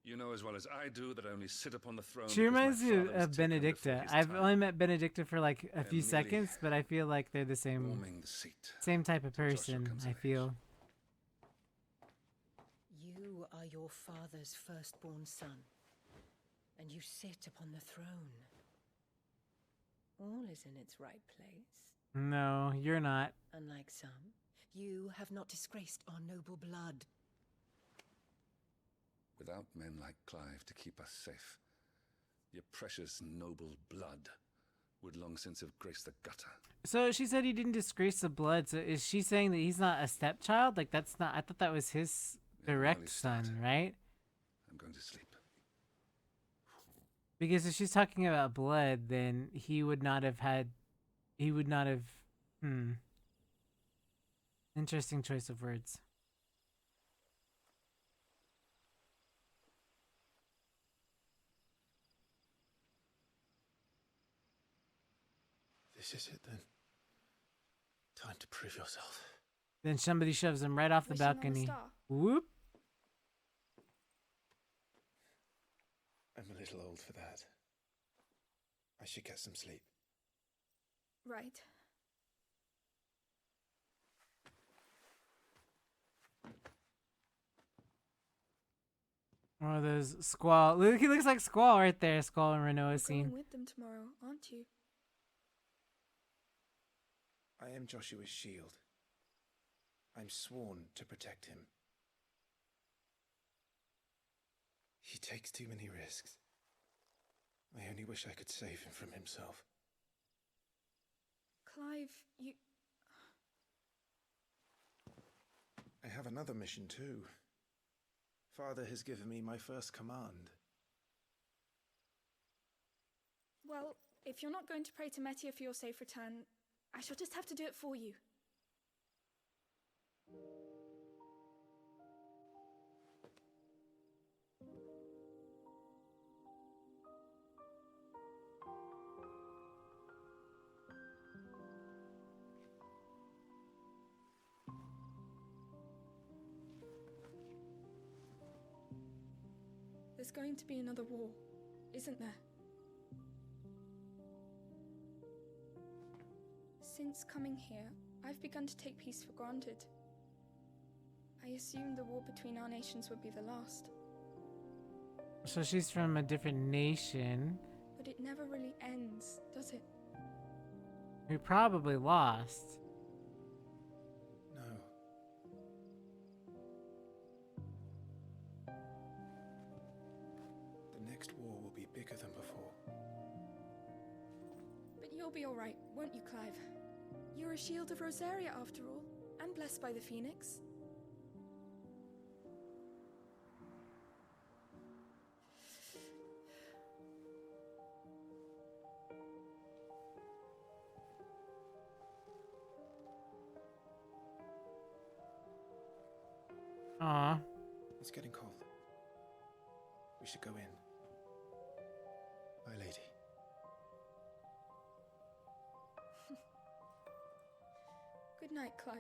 You know as well as I do that I only sit upon the throne. She reminds me of Benedicta. I've only met Benedicta for like a few seconds, but I feel like they're the same type of person, I feel. You are your father's firstborn son, and you sit upon the throne. All is in its right place. No, you're not. Unlike some, you have not disgraced our noble blood. Without men like Clive to keep us safe, your precious noble blood would long since have graced the gutter. So she said he didn't disgrace the blood. So is she saying that he's not a stepchild? Like that's not. I thought that was his direct son, right? I'm going to sleep. Because if she's talking about blood, then he would not have had. He would not have. Interesting choice of words. This is it then. Time to prove yourself. Then somebody shoves him right off the Wishing on a balcony. star. Whoop. I'm a little old for that. I should get some sleep. Right. One of those Squall. Look, he looks like Squall right there. Squall and Renoa You're scene. going with them tomorrow, aren't you? I am Joshua's shield. I'm sworn to protect him. He takes too many risks. I only wish I could save him from himself. Clive, you... I have another mission too. Father has given me my first command. Well, if you're not going to pray to Metia for your safe return, I shall just have to do it for you. There's going to be another war, isn't there? Since coming here, I've begun to take peace for granted. I assumed the war between our nations would be the last. So she's from a different nation. But it never really ends, does it? Who probably lost. No. The next war will be bigger than before. But you'll be alright, won't you, Clive? You're a shield of Rosaria after all, and blessed by the Phoenix. Aw. It's getting cold. We should go in. My lady. Good night, Clive.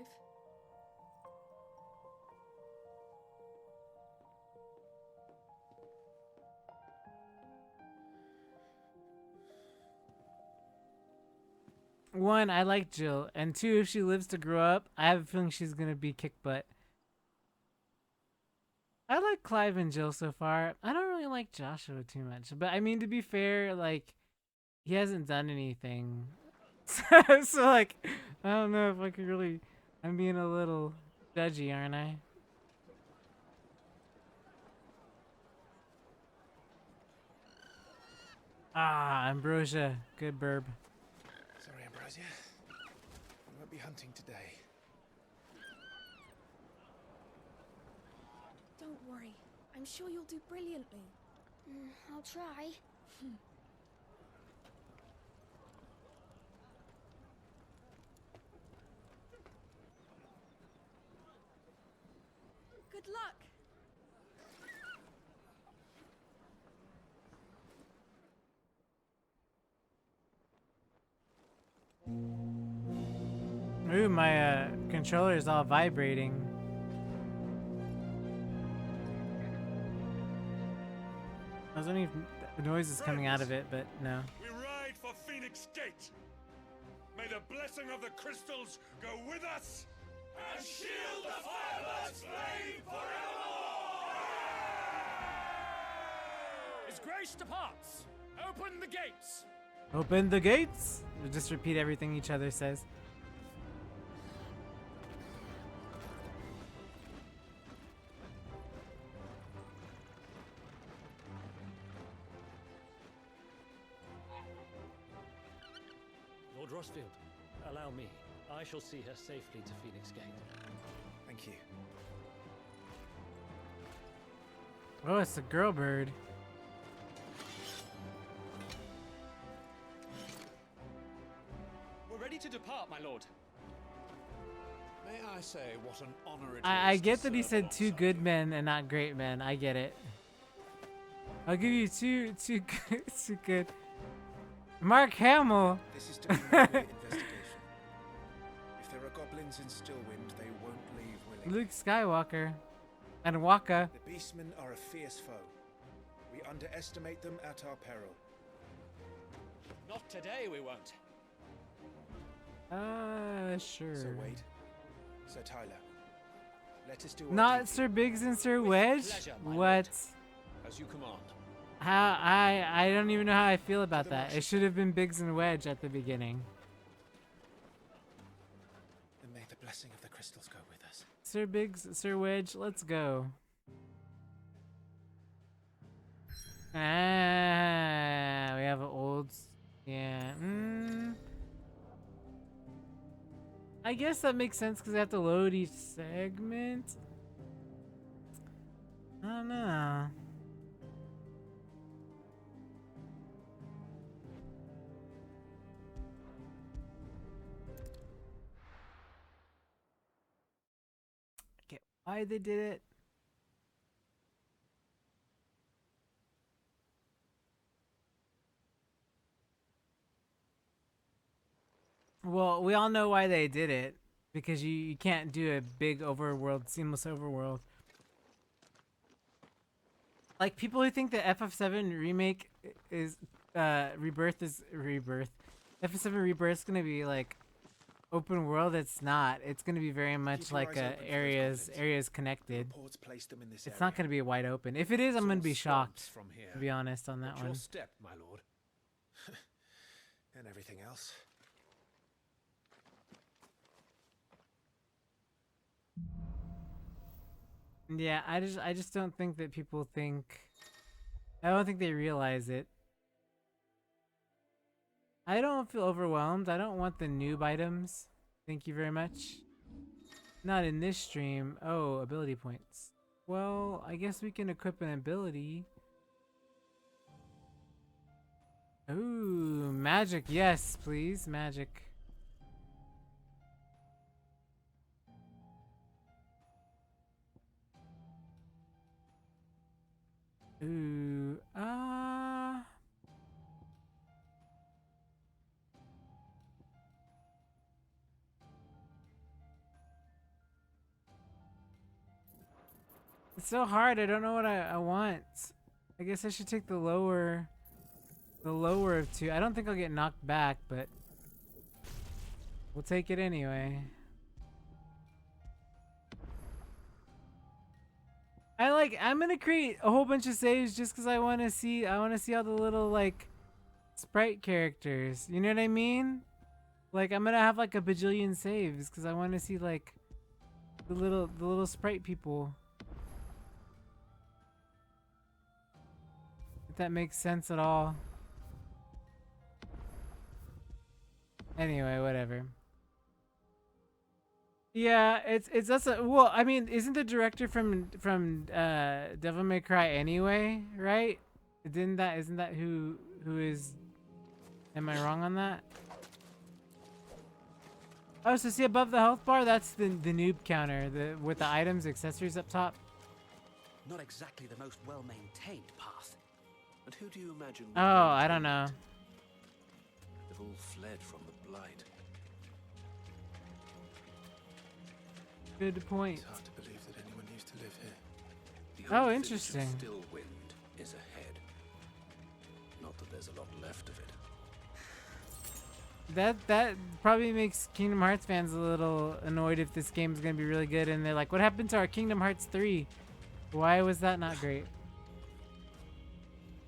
One, I like Jill, and two, if she lives to grow up, I have a feeling she's gonna be kick butt. I like Clive and Jill so far. I don't really like Joshua too much, but I mean, to be fair, like, he hasn't done anything So like, I don't know if I could really. I'm being a little judgy, aren't I? Ah, Ambrosia, good burb. Sorry, Ambrosia. We won't be hunting today. Don't worry. I'm sure you'll do brilliantly. I'll try. Good luck. Ooh, my controller is all vibrating. I was wondering if the noise is coming out of it, but no. We ride for Phoenix Gate. May the blessing of the crystals go with us and shield the Firebird's flame forevermore! His Grace departs. Open the gates. Open the gates. We'll just repeat everything each other says. Lord Rossfield, allow me. I shall see her safely to Phoenix Gate. Thank you. Oh, it's a girl bird. We're ready to depart, my lord. May I say what an honor it is I to get that he serve said two good men and not great men. I get it. I'll give you two good. Mark Hamill. This is to be my investigation. If there are goblins in Stillwind, they won't leave willingly. Luke Skywalker. And Waka. The beastmen are a fierce foe. We underestimate them at our peril. Not today, we won't. Sure. Sir Wade, Sir Tyler, let us do our Not duty. Sir Biggs and Sir Wedge? pleasure, my What? lord. As you command. How I don't even know how I feel about that. It should have been Biggs and Wedge at the beginning. And may the blessing of the crystals go with us. Sir Biggs, Sir Wedge, let's go. Ah, we have an old, yeah. I guess that makes sense because I have to load each segment. I don't know. Get why they did it. Well, we all know why they did it. Because you can't do a big overworld, seamless overworld. Like, people who think the FF7 remake is, Rebirth is Rebirth. FF7 Rebirth is gonna be, like, open world. It's not. It's gonna be very much like, areas connected. It's not gonna be wide open. If it is, I'm gonna be shocked, to be honest, on that one. Your step, my lord. And everything else. Yeah, I just don't think that people think. I don't think they realize it. I don't feel overwhelmed. I don't want the noob items. Thank you very much. Not in this stream. Oh, ability points. Well, I guess we can equip an ability. Ooh, magic. Yes, please. Magic. Ooh, it's so hard. I don't know what I want. I guess I should take the lower of two. I don't think I'll get knocked back, but we'll take it anyway. I'm gonna create a whole bunch of saves just because I want to see all the little like sprite characters. You know what I mean? Like I'm gonna have like a bajillion saves because I want to see like the little sprite people. If that makes sense at all. Anyway, whatever. Yeah, it's also well. I mean, isn't the director from Devil May Cry anyway? Right? Isn't that who is? Am I wrong on that? Oh, so see above the health bar, that's the noob counter, with the items, accessories up top. Not exactly the most well-maintained path. And who do you imagine? Oh, I don't know. They've all fled from the blight. Good point. It's hard to believe that anyone used to live here. Oh, interesting. Still wind is ahead. Not that there's a lot left of it. That probably makes Kingdom Hearts fans a little annoyed if this game is gonna be really good, and they're like, "What happened to our Kingdom Hearts 3? Why was that not great?"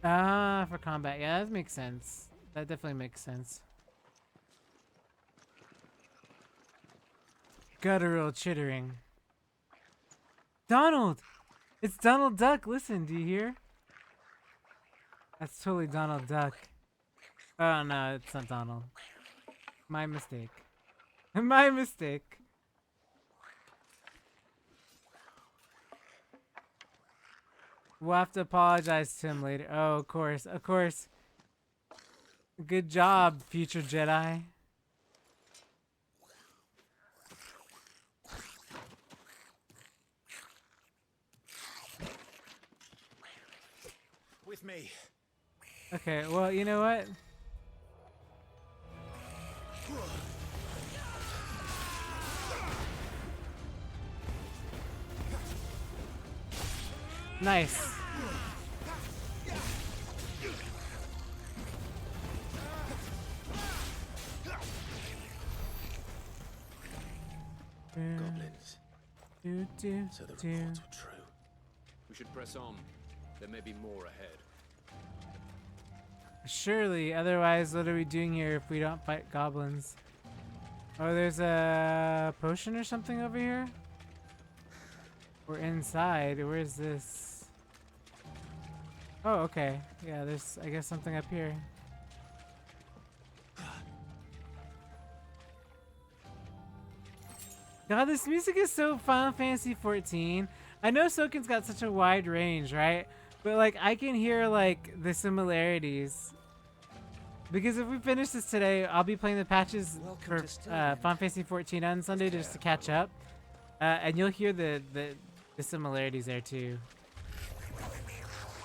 Ah, for combat, yeah, that makes sense. That definitely makes sense. Guttural chittering. Donald! It's Donald Duck. Listen, do you hear? That's totally Donald Duck. Oh no, it's not Donald. My mistake. My mistake. We'll have to apologize to him later. Oh, of course, of course. Good job, future Jedi. With me. Okay, well, you know what? Nice. Goblins. So the reports were true. We should press on. There may be more ahead. Surely, otherwise what are we doing here if we don't fight goblins? Oh, there's a potion or something over here? We're inside. Where is this? Oh, okay. Yeah, there's, I guess, something up here. God, this music is so Final Fantasy 14. I know Soken's got such a wide range, right? But like, I can hear like the similarities. Because if we finish this today, I'll be playing the patches for Final Fantasy 14 on Sunday just to catch up, and you'll hear the similarities there too.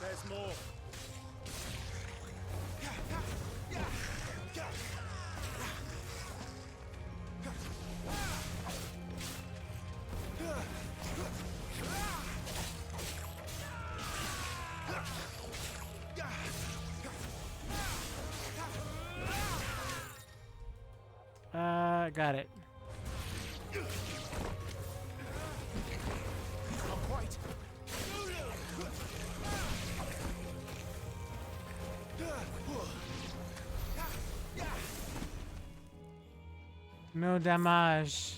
There's more. Got it. Not quite. No damage.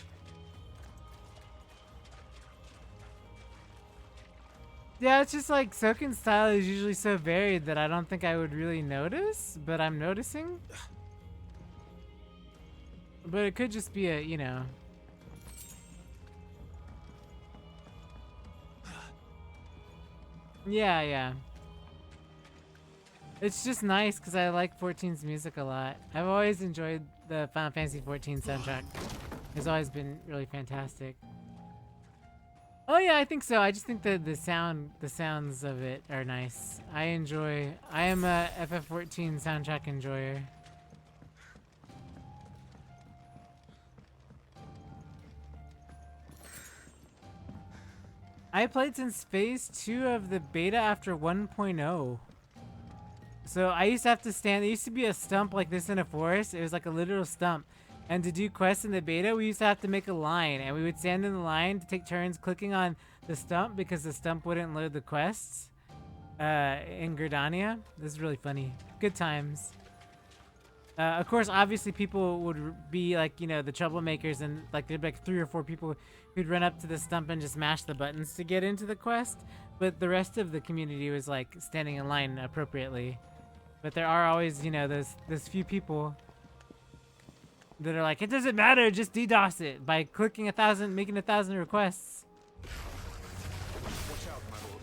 Yeah, it's just like Soken's style is usually so varied that I don't think I would really notice, but I'm noticing. But it could just be a, you know. Yeah, yeah. It's just nice because I like 14's music a lot. I've always enjoyed the Final Fantasy 14 soundtrack. It's always been really fantastic. Oh yeah, I think so. I just think that the sounds of it are nice. I am a FF14 soundtrack enjoyer. I played since phase 2 of the beta after 1.0. So I used to have to stand, there used to be a stump like this in a forest. It was like a literal stump. And to do quests in the beta, we used to have to make a line. And we would stand in the line to take turns clicking on the stump because the stump wouldn't load the quests in Gridania. This is really funny. Good times. Of course, obviously, people would be like, you know, the troublemakers, and like there'd be like 3 or 4 people who'd run up to the stump and just mash the buttons to get into the quest. But the rest of the community was like standing in line appropriately. But there are always, you know, those few people that are like, it doesn't matter, just DDoS it by clicking 1,000, making 1,000 requests. Watch out, my lord.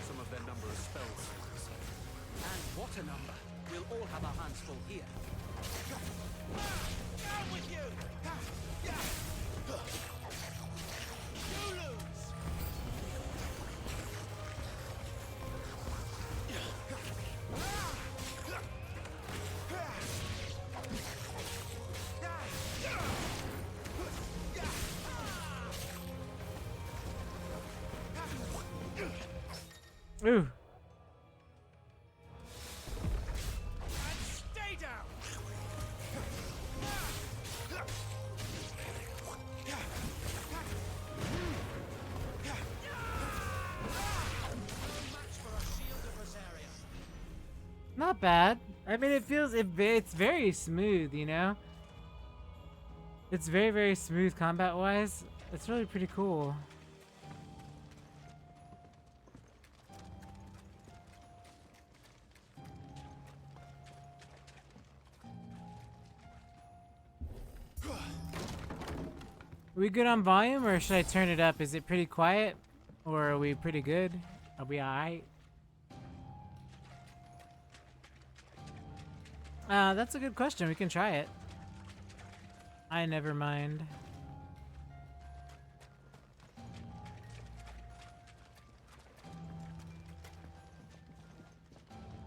Some of their number is spells. And what a number! We'll all have our hands full here. Down with you! You lose! Ooh. Stay down! Not bad. I mean, it's very smooth, you know? It's very, very smooth combat-wise. It's really pretty cool. Are we good on volume, or should I turn it up? Is it pretty quiet, or are we pretty good? Are we alright? That's a good question. We can try it. I never mind.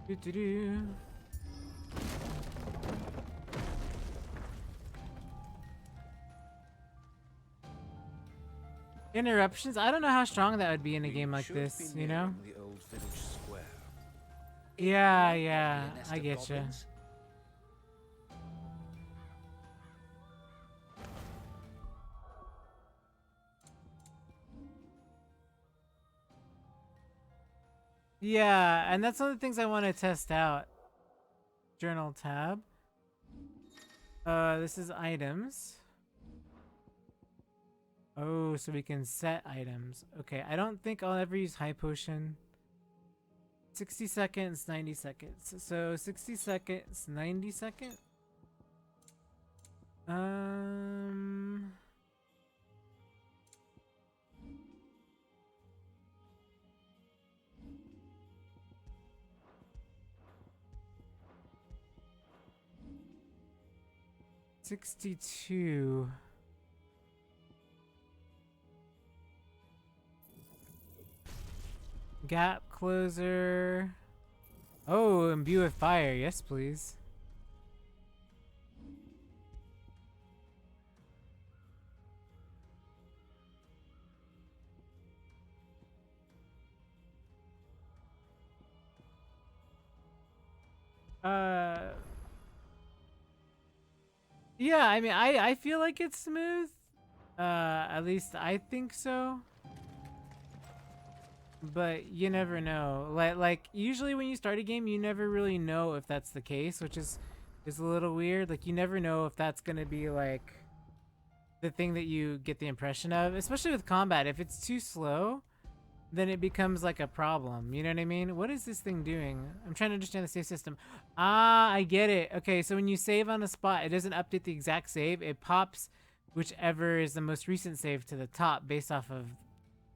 Doo-doo-doo. Interruptions? I don't know how strong that would be in a game like this, you know? The old village square. Yeah, I get you. Yeah, and that's one of the things I want to test out. Journal tab. This is items. Oh, so we can set items. Okay, I don't think I'll ever use high potion. 60 seconds, 90 seconds. So 60 seconds, 90 seconds. 62. Gap closer. Oh, imbue with fire. Yes, please. Yeah, I mean, I feel like it's smooth. At least I think so. But you never know. Like usually when you start a game, you never really know if that's the case, which is a little weird. Like you never know if that's gonna be like the thing that you get the impression of, especially with combat. If it's too slow, then it becomes like a problem. You know what I mean? What is this thing doing? I'm trying to understand the save system. Ah, I get it. Okay, so when you save on a spot, it doesn't update the exact save. It pops whichever is the most recent save to the top based off of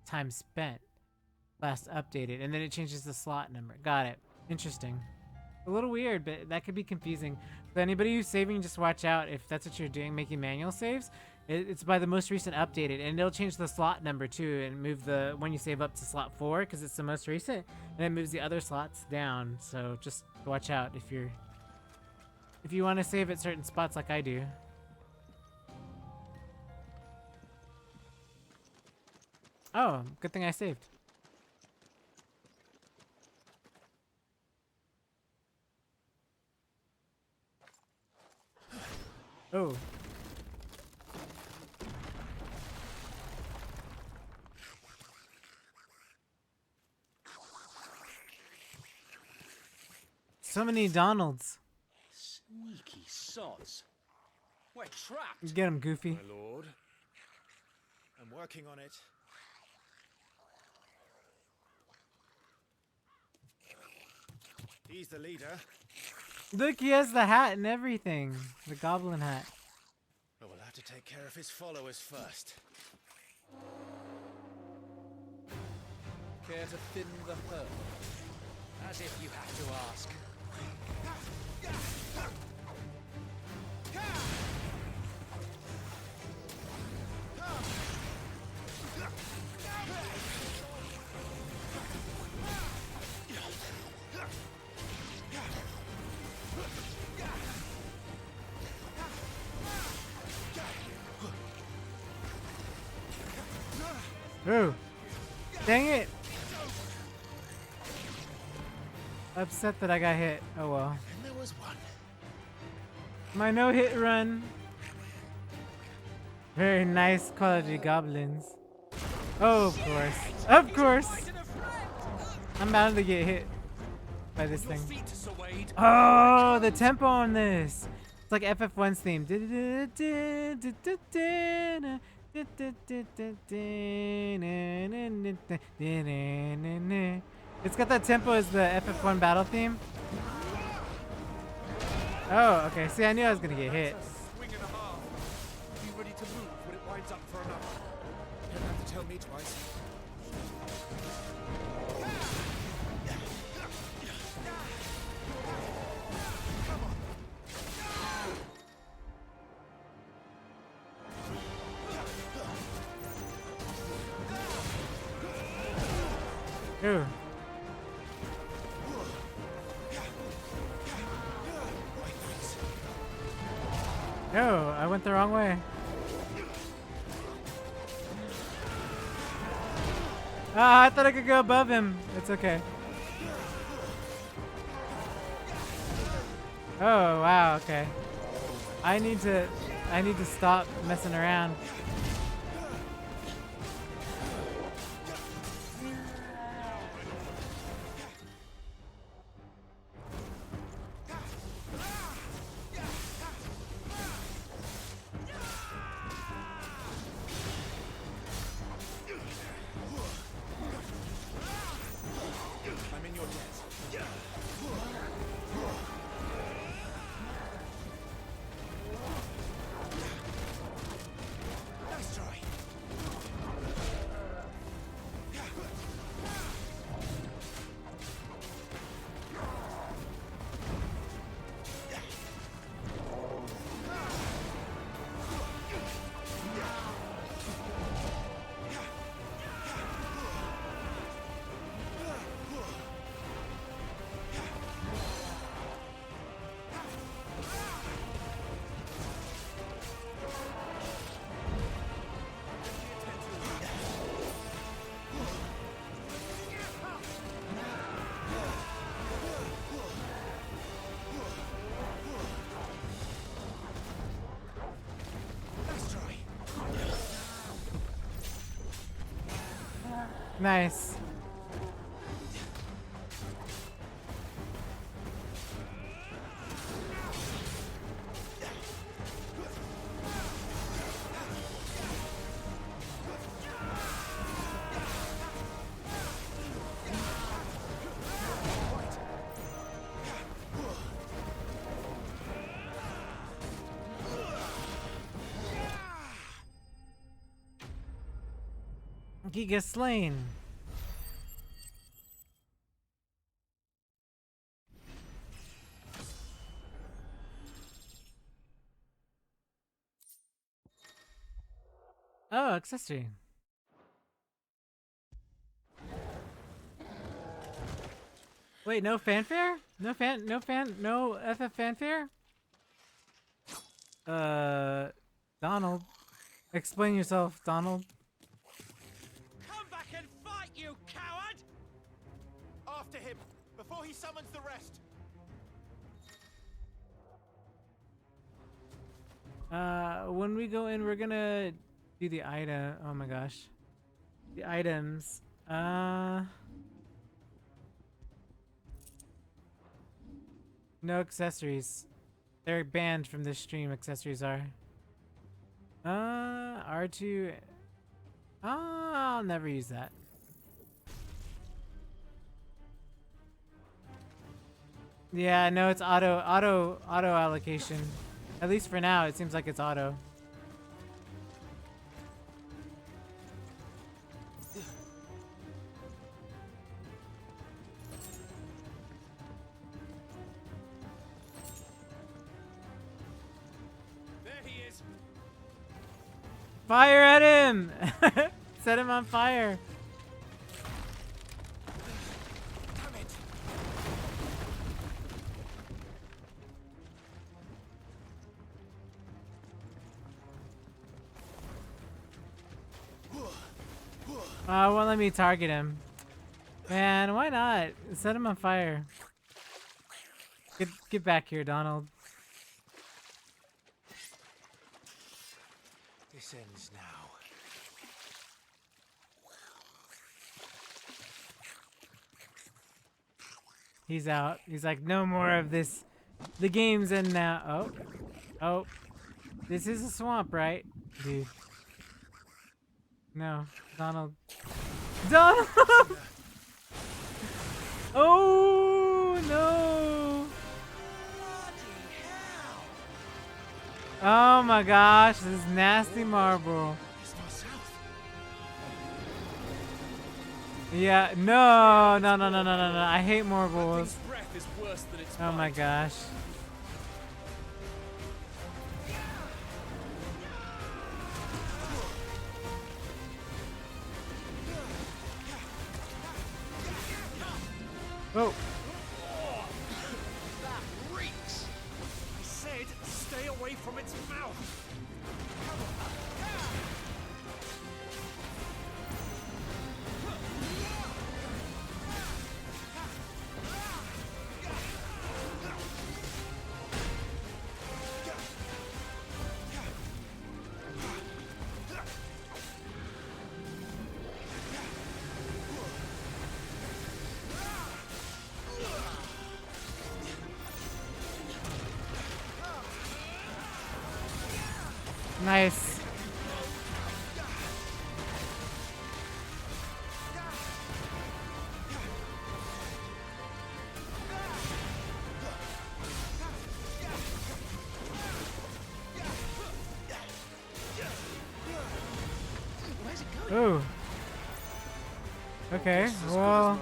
time spent last updated, and then it changes the slot number. Got it. Interesting. A little weird, but that could be confusing. So anybody who's saving, just watch out if that's what you're doing, making manual saves. It's by the most recent updated, and it'll change the slot number too, and move the when you save up to slot 4 because it's the most recent, and it moves the other slots down. So just watch out if you want to save at certain spots like I do. Oh, good thing I saved. Oh. So many Donalds. Sneaky sods. We're trapped. Get him, Goofy. My lord. I'm working on it. He's the leader. Look, he has the hat and everything. The goblin hat. But we'll have to take care of his followers first. Care to thin the herd? As if you have to ask. Ooh. Dang it. Upset that I got hit. Oh well. And there was one. My no hit run. Very nice quality goblins. Oh, of course. Of course. I'm bound to get hit by this thing. Oh, the tempo on this. It's like FF1's theme. It's got that tempo as the FF1 battle theme. Oh, okay. See, I knew I was gonna get hit. Swing and a half. Be ready to move when it winds up for another. You don't have to tell me twice. Ooh. No, I went the wrong way. Ah, I thought I could go above him. It's okay. Oh, wow, okay. I need to stop messing around. I'm in your debt. Nice try. Nice. He gets slain. Oh, accessory. Wait, no fanfare? No FF fanfare? Donald. Explain yourself, Donald. Come back and fight, you coward! After him, before he summons the rest. When we go in, we're gonna do the item. Oh my gosh. The items. No accessories. They're banned from this stream, accessories are. R2. I'll never use that. Yeah, no, it's auto allocation. At least for now, it seems like it's auto. There he is. Fire at him! Set him on fire. Won't let me target him. Man, why not? Set him on fire. Get back here, Donald. This ends now. He's out. He's like, no more of this. The game's end now. Oh. This is a swamp, right? Dude. No. Donald. Oh, no. Oh my gosh, this is nasty marble. Yeah, no. I hate marbles. Oh my gosh. Oh. That reeks. I said stay away from its mouth. Nice. Ooh. Okay, well.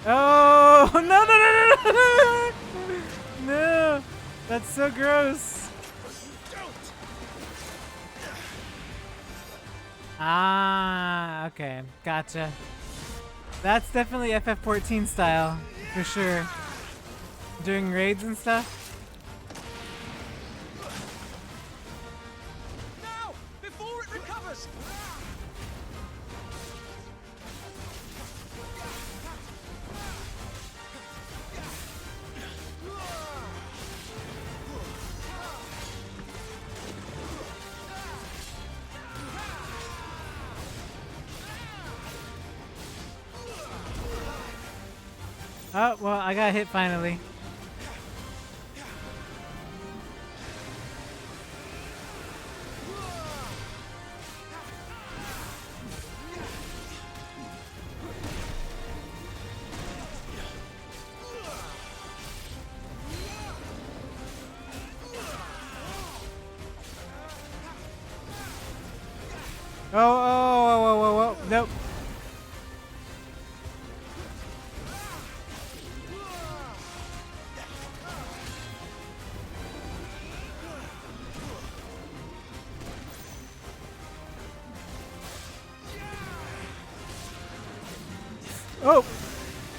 Oh, no. No. That's so gross. Ah, okay. Gotcha. That's definitely FF14 style, for sure. Doing raids and stuff. Now, before it recovers. Oh, well, I got hit finally. Oh, whoa, nope.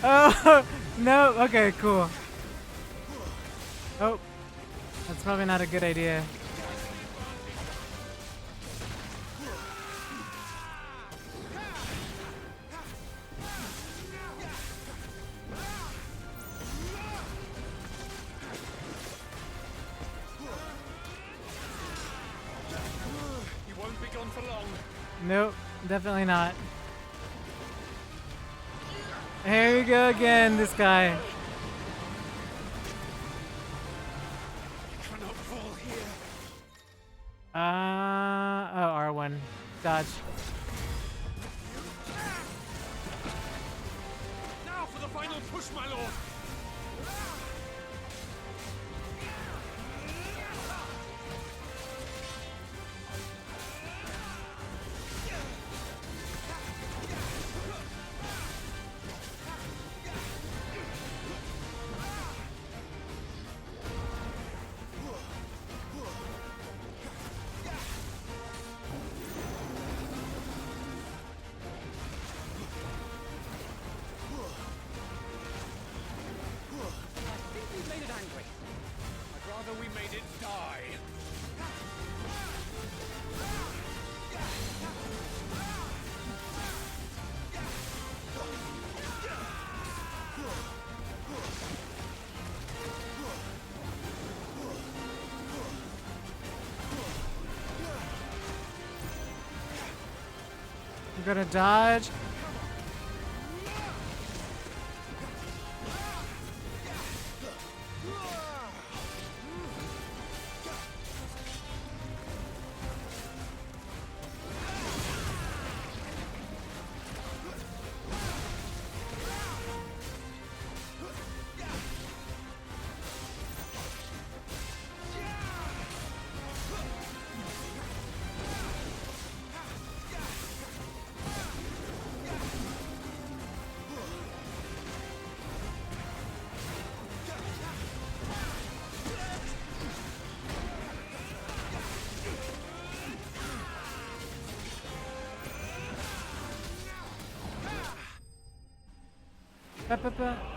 Oh, no, okay, cool. Oh, that's probably not a good idea. You won't be gone for long. Nope, definitely not. Here we go again, this guy. dodge. Now for the final push, my lord! We're gonna dodge.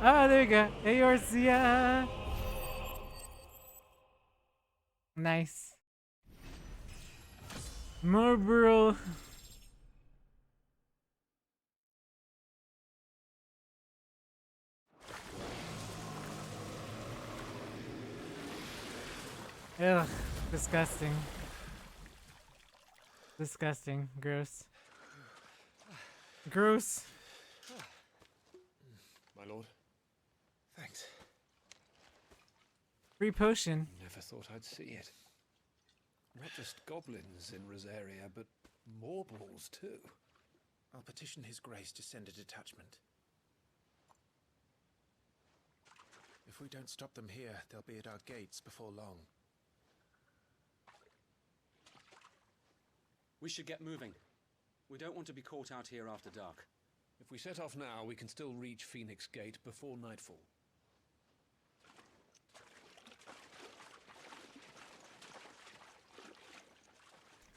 Ah, there you go. Eorzea. Nice. Marlboro. Ugh, disgusting. Disgusting. Gross. Gross. My lord. Thanks. Free potion. Never thought I'd see it. Not just goblins in Rosaria, but morbals too. I'll petition His Grace to send a detachment. If we don't stop them here, they'll be at our gates before long. We should get moving. We don't want to be caught out here after dark. If we set off now, we can still reach Phoenix Gate before nightfall.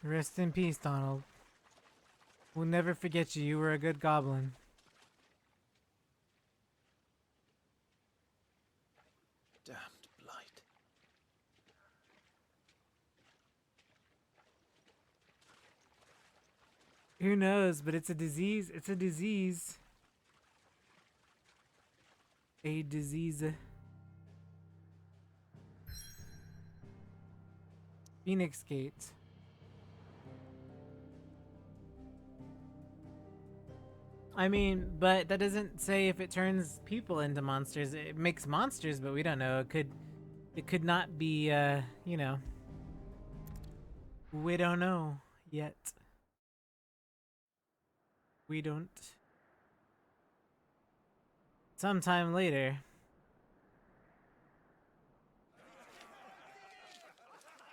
Rest in peace, Donald. We'll never forget you. You were a good goblin. Damned blight. Who knows, but it's a disease. It's a disease. A disease. Phoenix Gate. I mean, but that doesn't say if it turns people into monsters. It makes monsters, but we don't know. It could not be, you know. We don't know yet. We don't. Sometime later.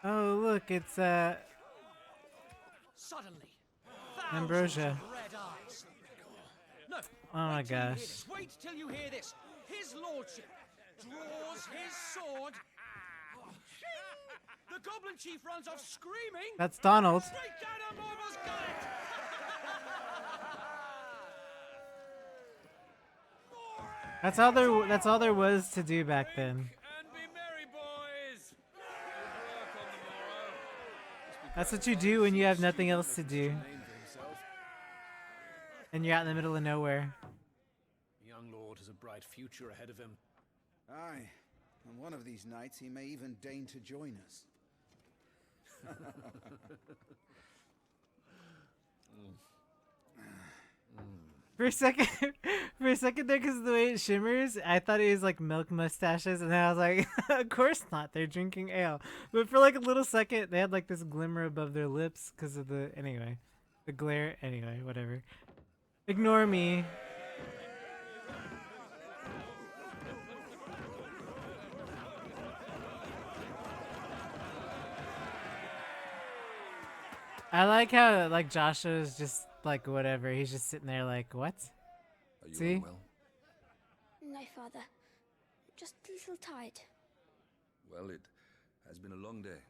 Oh, look, it's, Suddenly, Ambrosia. red eyes. No. Oh my wait till you hear gosh. this. Wait till you hear this. His lordship draws his sword. The goblin chief runs off screaming. That's Donald. Straight down a Morbal's gullet. That's all there was to do back then. That's what you do when you have nothing else to do. And you're out in the middle of nowhere. The young lord has a bright future ahead of him. Aye, and one of these nights he may even deign to join us. For a second there, because of the way it shimmers, I thought it was like milk mustaches, and then I was like, of course not, they're drinking ale. But for like a little second, they had like this glimmer above their lips because of the, anyway. The glare. Anyway, whatever. Ignore me. I like how like Joshua's just like whatever. He's just sitting there like what? Are you See? unwell? No, Father. Just a little tired. Well, it has been a long day.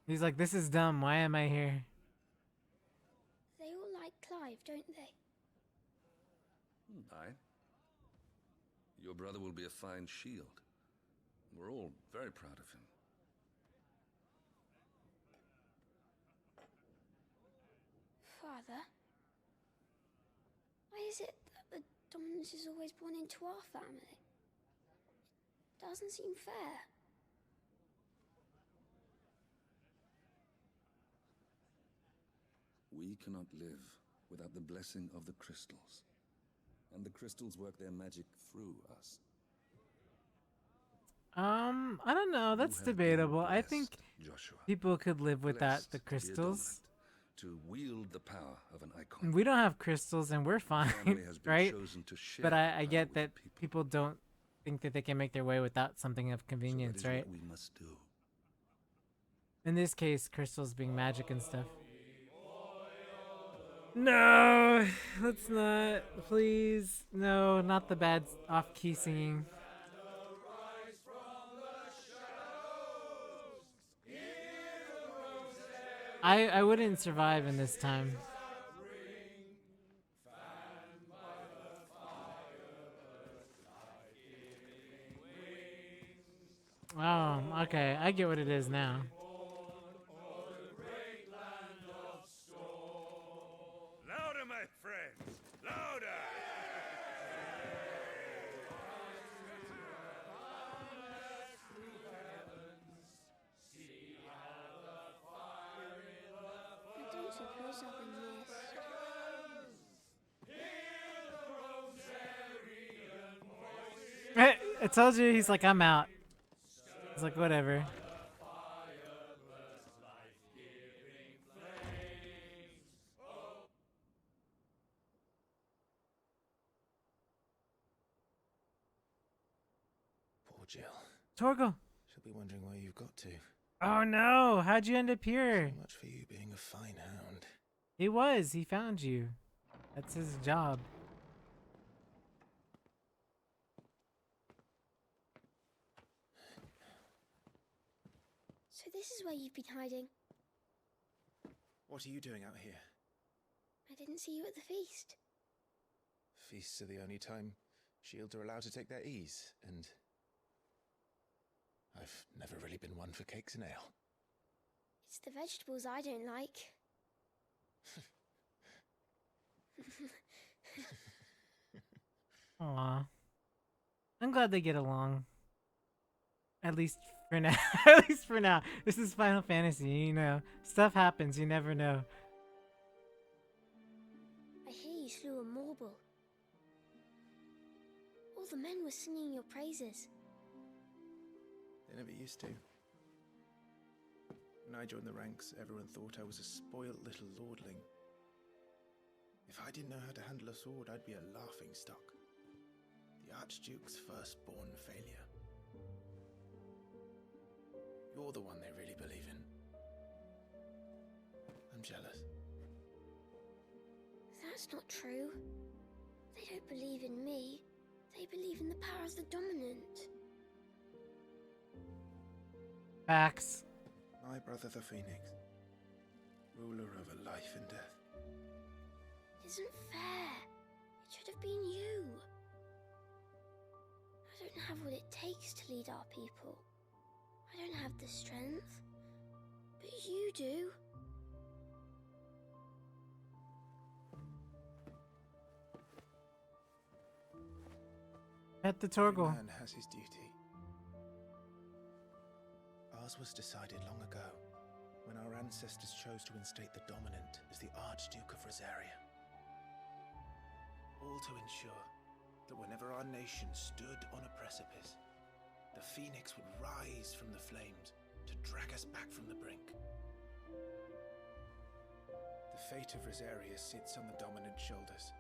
He's like, this is dumb. Why am I here? They all like Clive, don't they? Aye. Your brother will be a fine shield. We're all very proud of him. Father? Why is it that the dominance is always born into our family? It doesn't seem fair. We cannot live without the blessing of the crystals. And the crystals work their magic through us. I don't know. That's You have debatable. been I think blessed, Joshua. people could live without Blessed the to be a crystals. dominant, to wield the power of an icon. We don't have crystals and we're fine, family has been right? chosen to share But I the get power that with people don't think that they can make their way without something of convenience, so that is right? what we must do. In this case, crystals being magic and stuff. No, let's not. Please. No, not the bad off-key singing. I wouldn't survive in this time. Oh, okay. I get what it is now. Louder, my friends! Louder! I don't suppose I've been missed. I told you, he's like, I'm out. He's like, whatever. Poor Jill. Torgo. She'll be wondering where you've got to. Oh no, how'd you end up here? So much for you being a fine hound. He was, he found you. That's his job. So this is where you've been hiding. What are you doing out here? I didn't see you at the feast. Feasts are the only time shields are allowed to take their ease, and I've never really been one for cakes and ale. It's the vegetables I don't like. Aw. I'm glad they get along. At least for now. At least for now. This is Final Fantasy, you know. Stuff happens, you never know. I hear you slew a Morble. All the men were singing your praises. They never used to. When I joined the ranks, everyone thought I was a spoilt little lordling. If I didn't know how to handle a sword, I'd be a laughing stock. The Archduke's firstborn failure. You're the one they really believe in. I'm jealous. That's not true. They don't believe in me. They believe in the power of the dominant. Facts. My brother the Phoenix, ruler over life and death. It isn't fair. It should have been you. I don't have what it takes to lead our people. I don't have the strength. But you do. At the Every Torgal. man has his duty. Ours was decided long ago, when our ancestors chose to instate the dominant as the Archduke of Rosaria. All to ensure that whenever our nation stood on a precipice, the Phoenix would rise from the flames to drag us back from the brink. The fate of Rosaria sits on the dominant shoulders.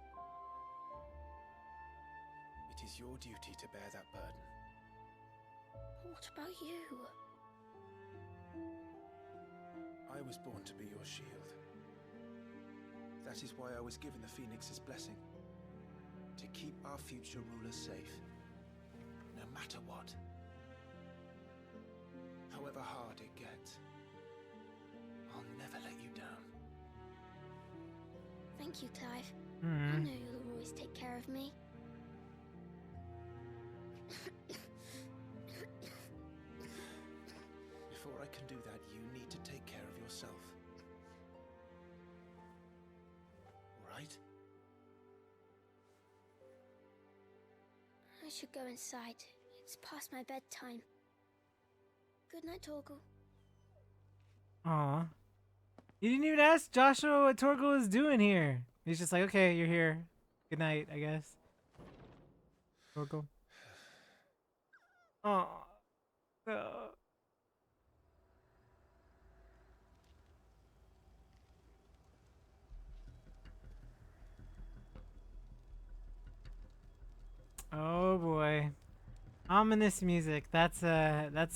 It is your duty to bear that burden. What about you? I was born to be your shield. That is why I was given the Phoenix's blessing. To keep our future rulers safe. No matter what. However hard it gets. I'll never let you down. Thank you, Clive. Hmm. I know you'll always take care of me. Before I can do that, you need to take care of yourself. Right? I should go inside. It's past my bedtime. Good night, Torgal. Aw. You didn't even ask Joshua what Torgal was doing here. He's just like, okay, you're here. Good night, I guess. Torgal. Aw. Oh boy. Ominous music. That's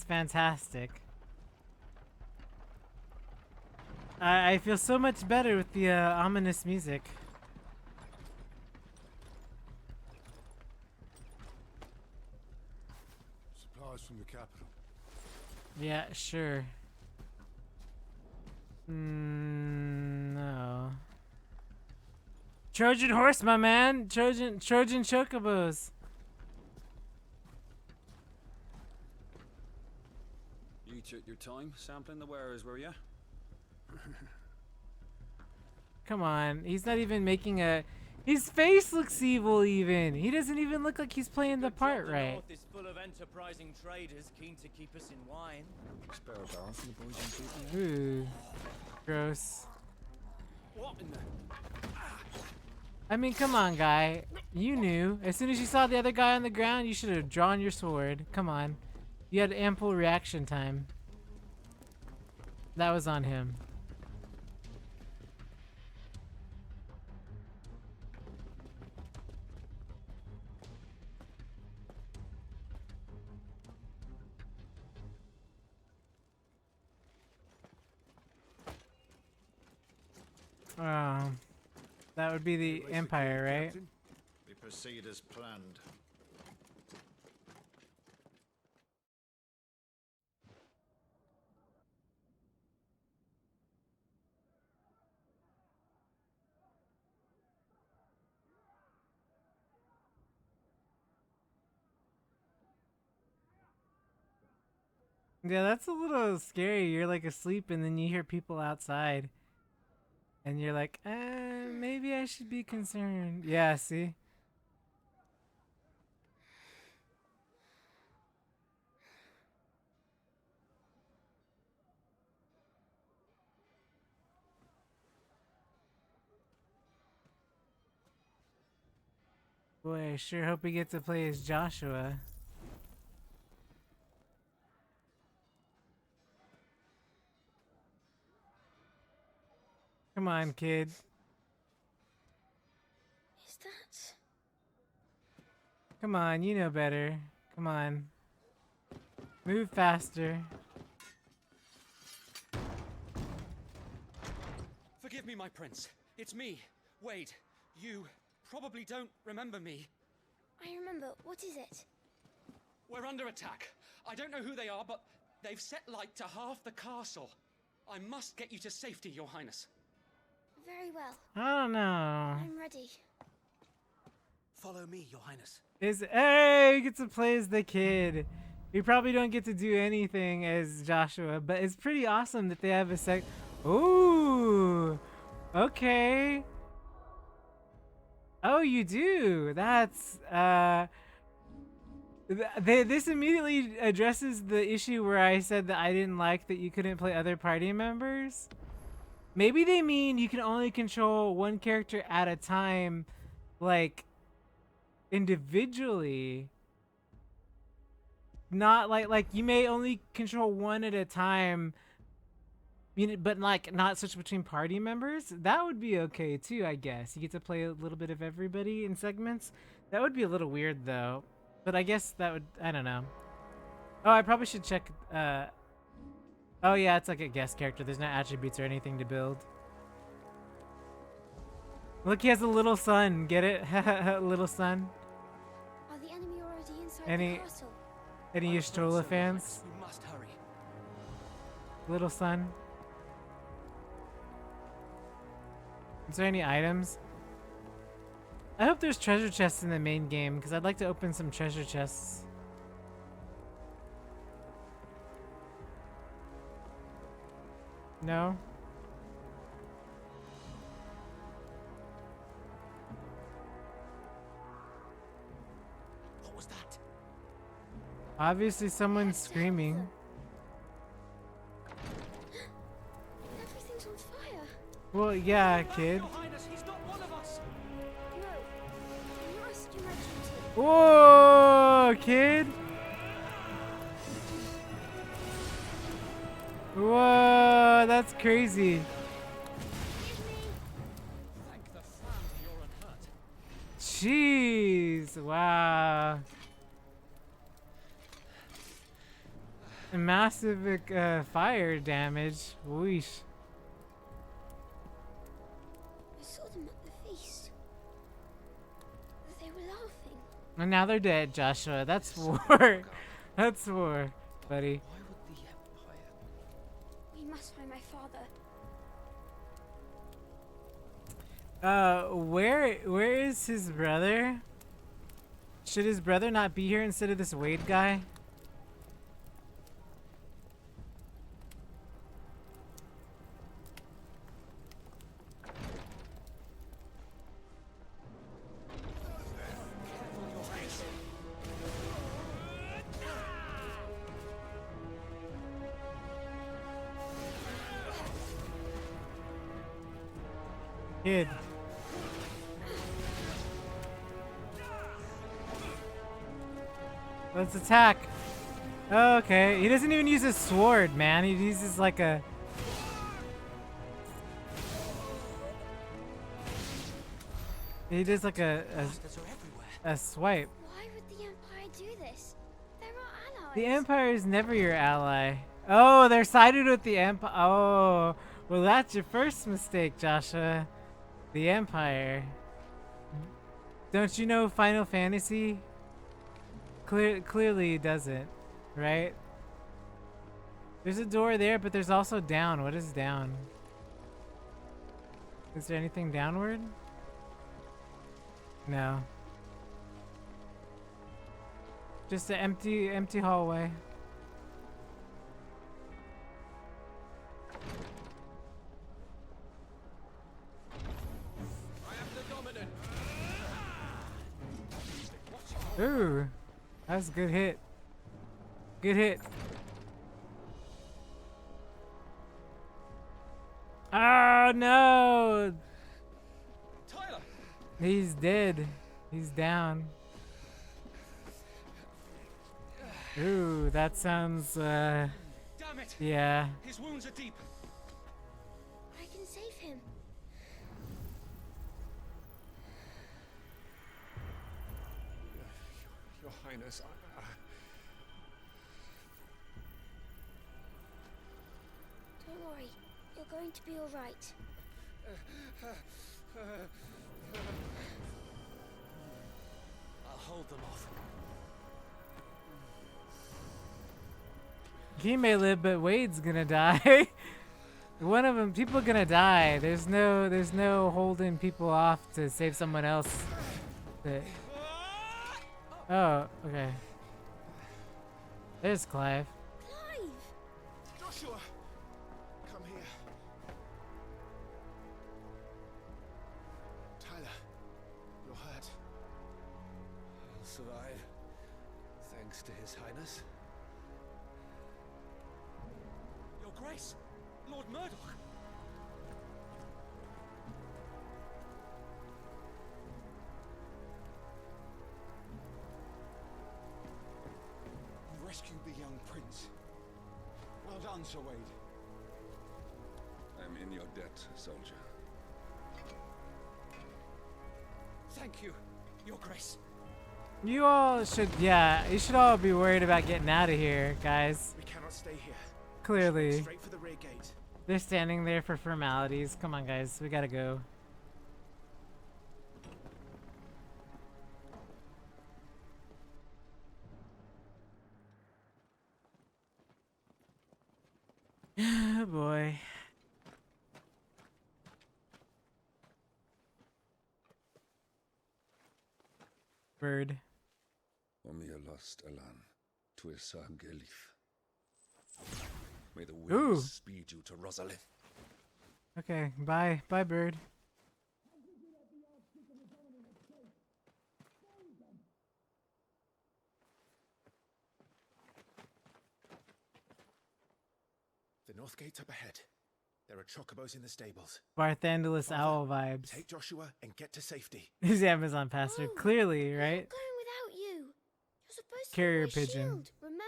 fantastic. I feel so much better with the ominous music. Supplies from the capital. Yeah, sure. No. Trojan horse, my man. Trojan chocobos. You took your time sampling the wares, were you? Come on, he's not even making a. His face looks evil. Even he doesn't even look like he's playing the part right. North is full of enterprising traders keen to keep us in wine. Spare a barrel for the boys and people. Ooh, gross. What in the? I mean, come on, guy. You knew. As soon as you saw the other guy on the ground, you should have drawn your sword. Come on. You had ample reaction time. That was on him. That would be the Empire, right? We proceed as planned. Yeah, that's a little scary. You're like asleep and then you hear people outside. And you're like, maybe I should be concerned. Yeah, see? Boy, I sure hope we get to play as Joshua. Come on, kid. Is that? Come on, you know better. Come on. Move faster. Forgive me, my prince. It's me, Wade. You probably don't remember me. I remember. What is it? We're under attack. I don't know who they are, but they've set light to half the castle. I must get you to safety, Your Highness. Very well. I don't know. I'm ready. Follow me, Your Highness. Hey, you get to play as the kid. You probably don't get to do anything as Joshua, but it's pretty awesome that they have a Ooh, okay. Oh, you do. That's this immediately addresses the issue where I said that I didn't like that you couldn't play other party members. Maybe they mean you can only control one character at a time, like individually. Not like you may only control one at a time, mean, but like not switch between party members. That would be okay too, I guess. You get to play a little bit of everybody in segments. That would be a little weird though, but I guess that would. I don't know. Oh, I probably should check. Oh yeah, it's like a guest character. There's no attributes or anything to build. Look, he has a little son. Get it? Little son. Are the enemy already inside Any the castle? Yshtrola fans? We must hurry. Little son. Is there any items? I hope there's treasure chests in the main game because I'd like to open some treasure chests. No? What was that? Obviously someone's screaming. Everything's on fire. Well, yeah, kid. Your Highness, he's not one of us. No, I must do my duty. Whoa, kid. Whoa, that's crazy. Thank the Flounder you're unhurt. Jeez, wow. Massive fire damage. Whoosh. I saw them at the feast. They were laughing. And now they're dead, Joshua. That's war. That's war, buddy. Why would the Empire? We must find my father. Where is his brother? Should his brother not be here instead of this Wade guy? Kid. Let's attack. Okay, he doesn't even use his sword, man. He uses like a... He does like a swipe. Why would the Empire do this? They're our allies. The Empire is never your ally. Oh, they're sided with the Empire. Oh, well, that's your first mistake, Joshua. The Empire. Don't you know Final Fantasy? Clearly it doesn't, right? There's a door there, but there's also down. What is down? Is there anything downward? No. Just an empty hallway. Ooh, that's a good hit. Good hit. Oh no! Tyler! He's dead. He's down. Ooh, that sounds Damn it! yeah. His wounds are deep. I can save him. Your Highness, Don't worry. You're going to be all right. I'll hold them off. He may live, but Wade's gonna die. One of them, people are gonna die. There's no holding people off to save someone else. Oh, okay. There's Clive. Clive! Joshua! Come here. Tyler, you're hurt. I'll survive, thanks to His Highness. Your Grace, Lord Murdoch. You rescued the young prince. Well done, Sir Wade. am in your debt, soldier. Thank you, Your Grace. You all should, yeah, you should all be worried about getting out of here, guys. We cannot stay here. Clearly. Straight for the rear gate. They're standing there for formalities. Come on, guys. We gotta go. Oh, boy. Bird. Omnia lost Elan, Tuisa Gelith. May the Ooh. winds speed you to Rosalind. Okay, bye. Bye, bird. The north gate's up ahead. There are chocobos in the stables. Barthandalus Father, owl vibes. Take Joshua and get to safety. He's the Amazon pastor. Clearly, I'm right? not going without you. You're supposed to Carrier be my pigeon. shield, remember?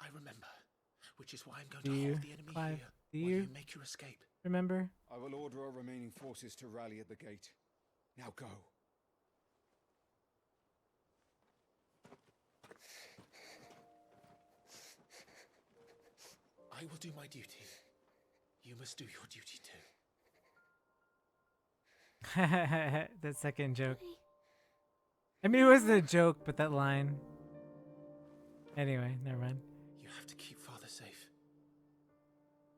I remember, which is why I'm going Do to you, hold the enemy Clive? here Do while you you make your escape. remember? I will order our remaining forces to rally at the gate. Now go. I will do my duty. You must do your duty too. That second joke. I mean, it wasn't a joke, but that line. Anyway, never mind. You have to keep Father safe.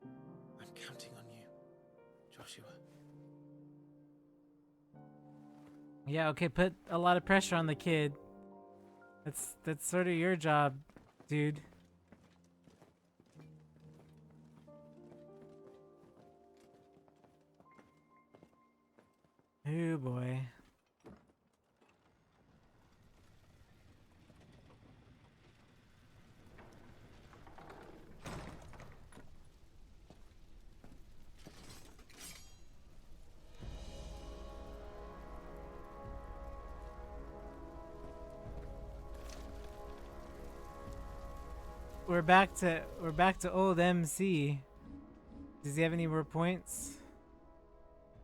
I'm counting on you, Joshua. Yeah, okay, put a lot of pressure on the kid. That's sort of your job, dude. Oh boy. We're back to old MC. Does he have any more points?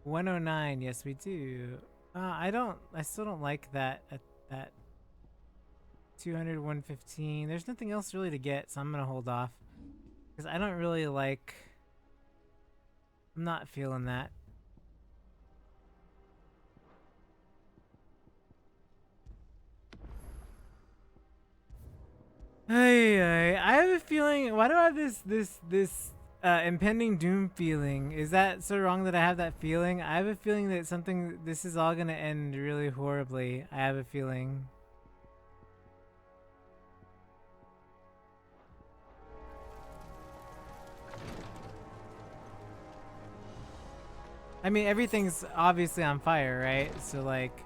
109, yes we do. I still don't like that at that 200, 115. There's nothing else really to get, so I'm gonna hold off. Because I don't really like, I'm not feeling that. Hey, I have a feeling, why do I have this impending doom feeling? Is that so wrong that I have that feeling? I have a feeling that this is all gonna end really horribly. I have a feeling. I mean, everything's obviously on fire, right? So like...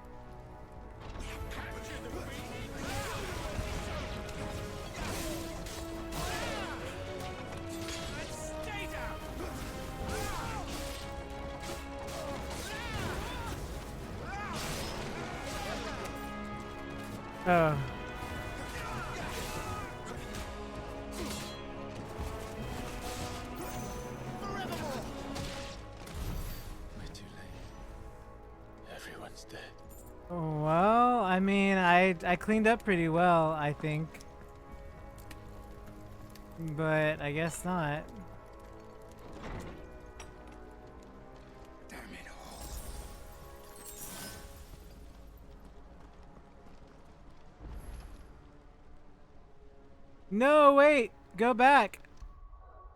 Oh. We're too late. Everyone's dead. Well, I mean, I cleaned up pretty well, I think. But I guess not. Damn it all. No, wait. Go back.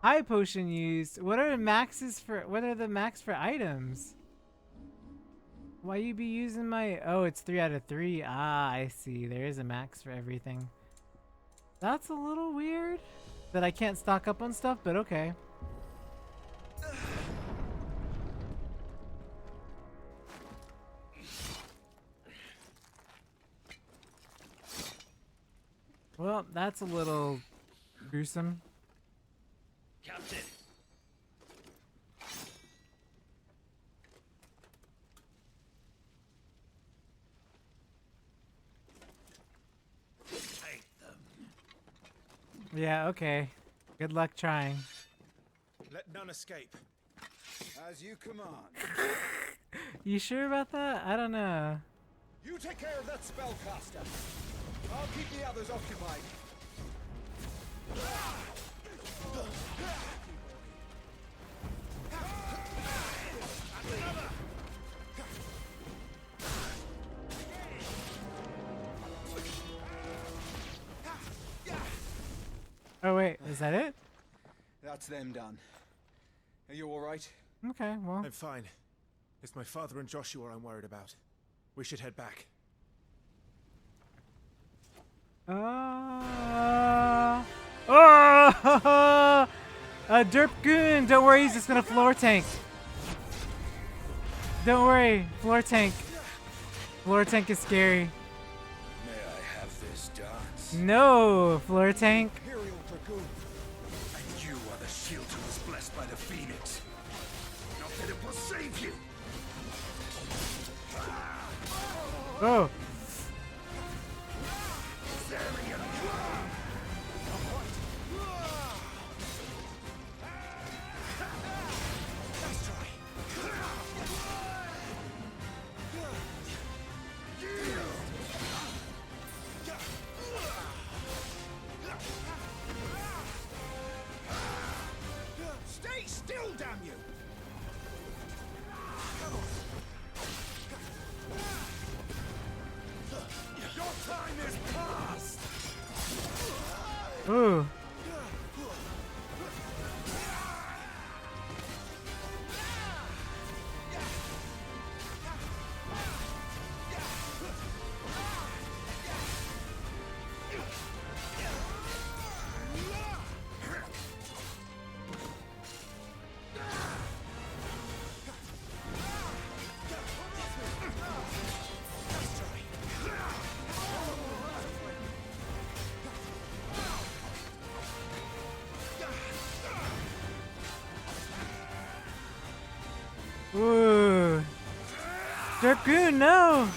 High potion used. What are the maxes for? What are the max for items? Why you be using my? Oh, it's 3 out of 3. Ah, I see. There is a max for everything. That's a little weird that I can't stock up on stuff, but okay. Well, that's a little gruesome. Captain! Yeah, okay. Good luck trying. Let none escape. As you command. You sure about that? I don't know. You take care of that spellcaster. I'll keep the others occupied. Oh wait, is that it? That's them done. Are you all right? Okay, well. I'm fine. It's my father and Joshua I'm worried about. We should head back. Derp Goon, don't worry, he's just gonna floor tank. Don't worry, floor tank. Floor tank is scary. May I have this dance? No, floor tank. Imperial Dragoon. And you are the shield who was blessed by the Phoenix. Not that it will save you. Oh. Stay still, damn you! Your time is past! Ooh. Ooh. Dragoon, no!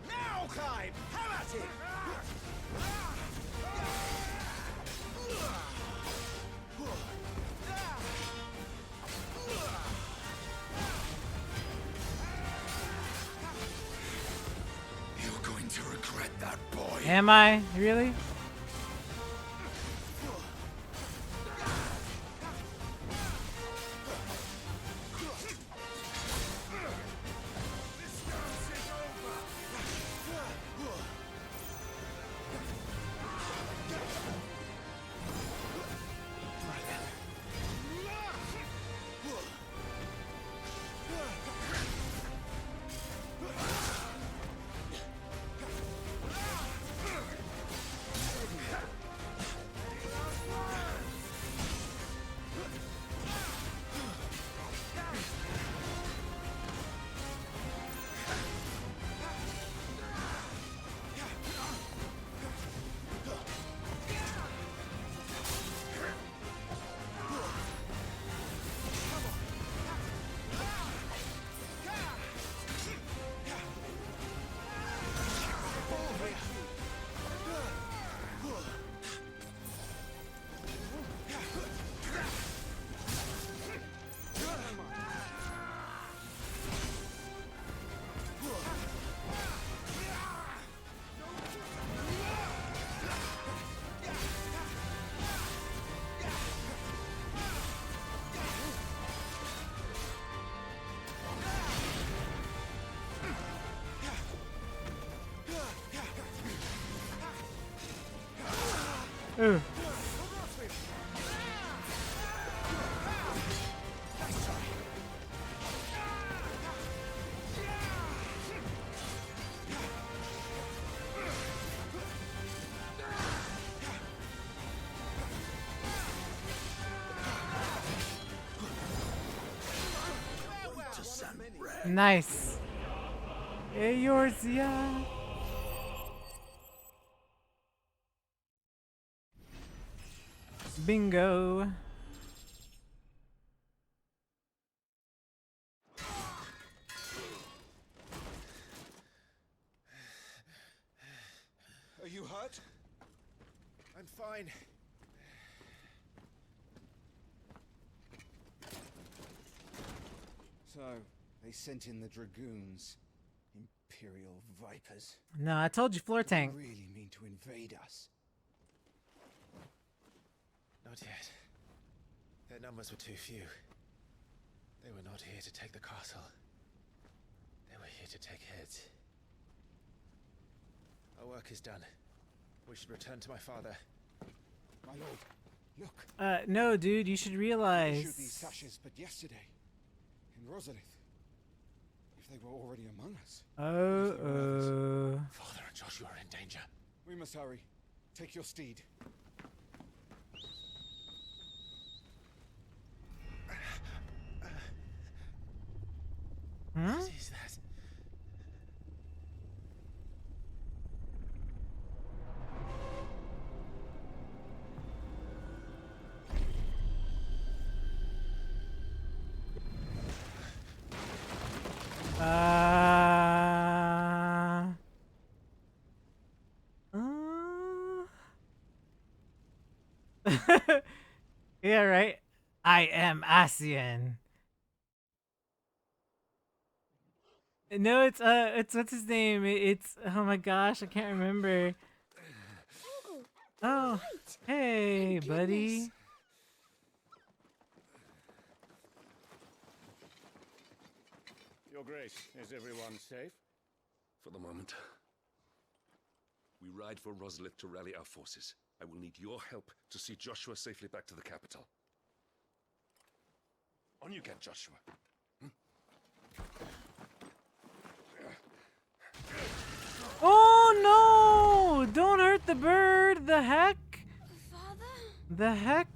Now, Clive! Have at it! You're going to regret that, boy. Am I? Really? Ooh. Nice. Eorzea. Bingo. fine. So, they sent in the dragoons. Imperial vipers. No, I told you, floor Do they tank. really mean to invade us? Not yet. Their numbers were too few. They were not here to take the castle. They were here to take heads. Our work is done. We should return to my father. My lord, look. No, dude, you should They realize. issued these sashes, but yesterday, in Rosalith. If they were already among us. Father and Joshua are in danger. We must hurry. Take your steed. Hmm? What is that? Yeah, right. I am Asian. No, it's what's his name? It's oh my gosh, I can't remember. Oh, hey, buddy. Your Grace, is everyone safe? For the moment. We ride for Rosalith to rally our forces. I will need your help to see Joshua safely back to the capital. On you get, Joshua. Oh no! Don't hurt the bird! The heck? Father? The heck?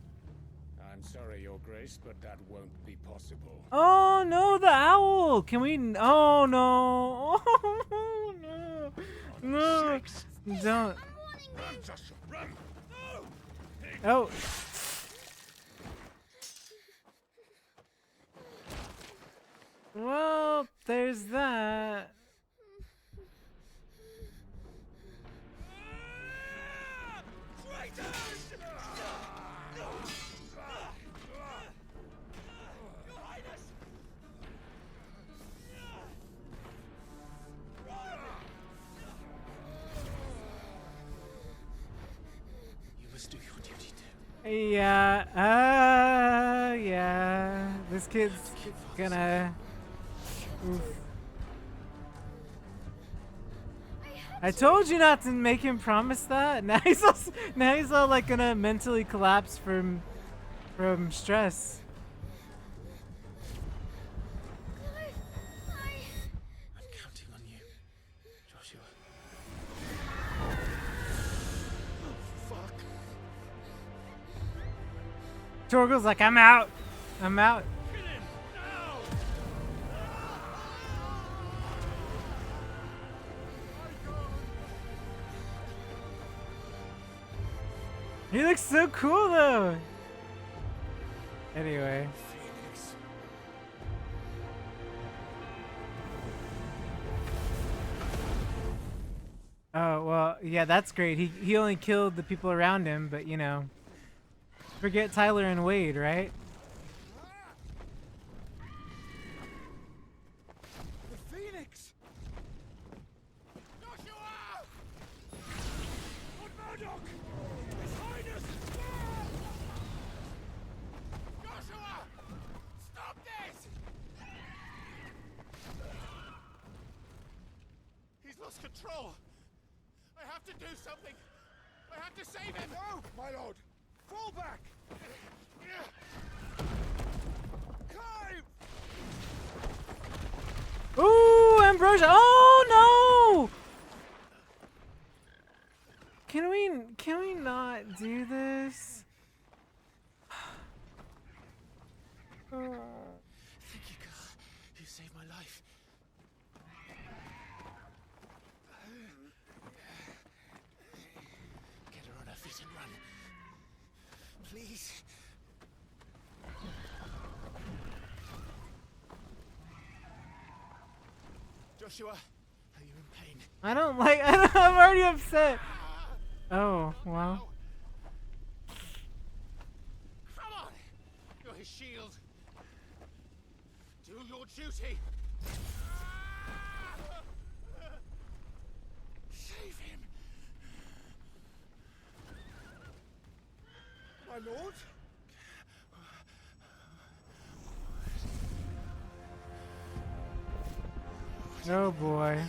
I'm sorry, Your Grace, but that won't be possible. Oh no, the owl! Can we? Oh no! Oh no! No! Don't! Run, Joshua, run! Oh! Well, there's that. You must do your duty too. Yeah, yeah. This kid's gonna. Oof. I told you not to make him promise that. Now he's all like gonna mentally collapse from stress. I'm counting on you, Joshua. Oh, fuck. Torgal's like, I'm out. I'm out. He looks so cool though. Anyway. Oh well, yeah, that's great. He only killed the people around him, but you know, forget Tyler and Wade, right? The Phoenix! Joshua! Lord Murdoch! His Highness! Joshua! Stop this! He's lost control. I have to do something. I have to save him. No, my lord! Fall back! Climb! Ooh, Ambrosia! Oh no! Can we not do this? Thank you, girl. You saved my life. Get her on her feet and run. Please. Joshua, are you in pain? I'm already upset. Oh, well. his shield. Do your duty. Save him. My lord? Oh boy.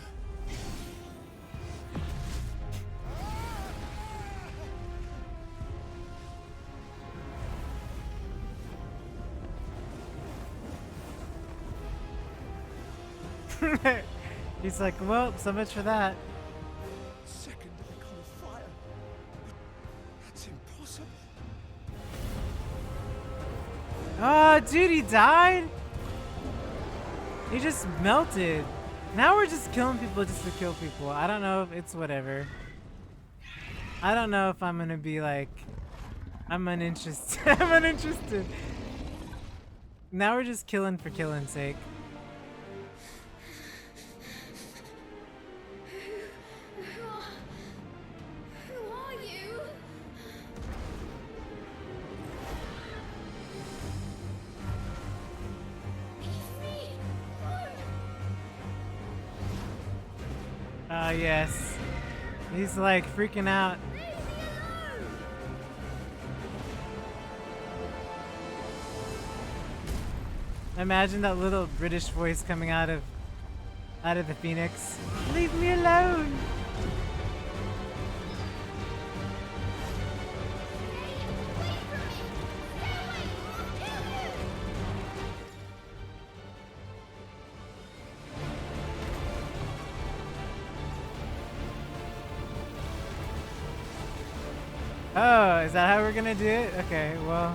He's like, well, so much for that. Second icon of fire. That's impossible. Oh, dude, he died? He just melted. Now we're just killing people just to kill people. I don't know if it's whatever. I don't know if I'm gonna be like, I'm uninterested. I'm uninterested. Now we're just killing for killing's sake. Who are you? Leave me alone. Yes. He's like freaking out. Imagine that little British voice coming out of the Phoenix. Leave me alone. Oh, is that how we're gonna do it? Okay, well.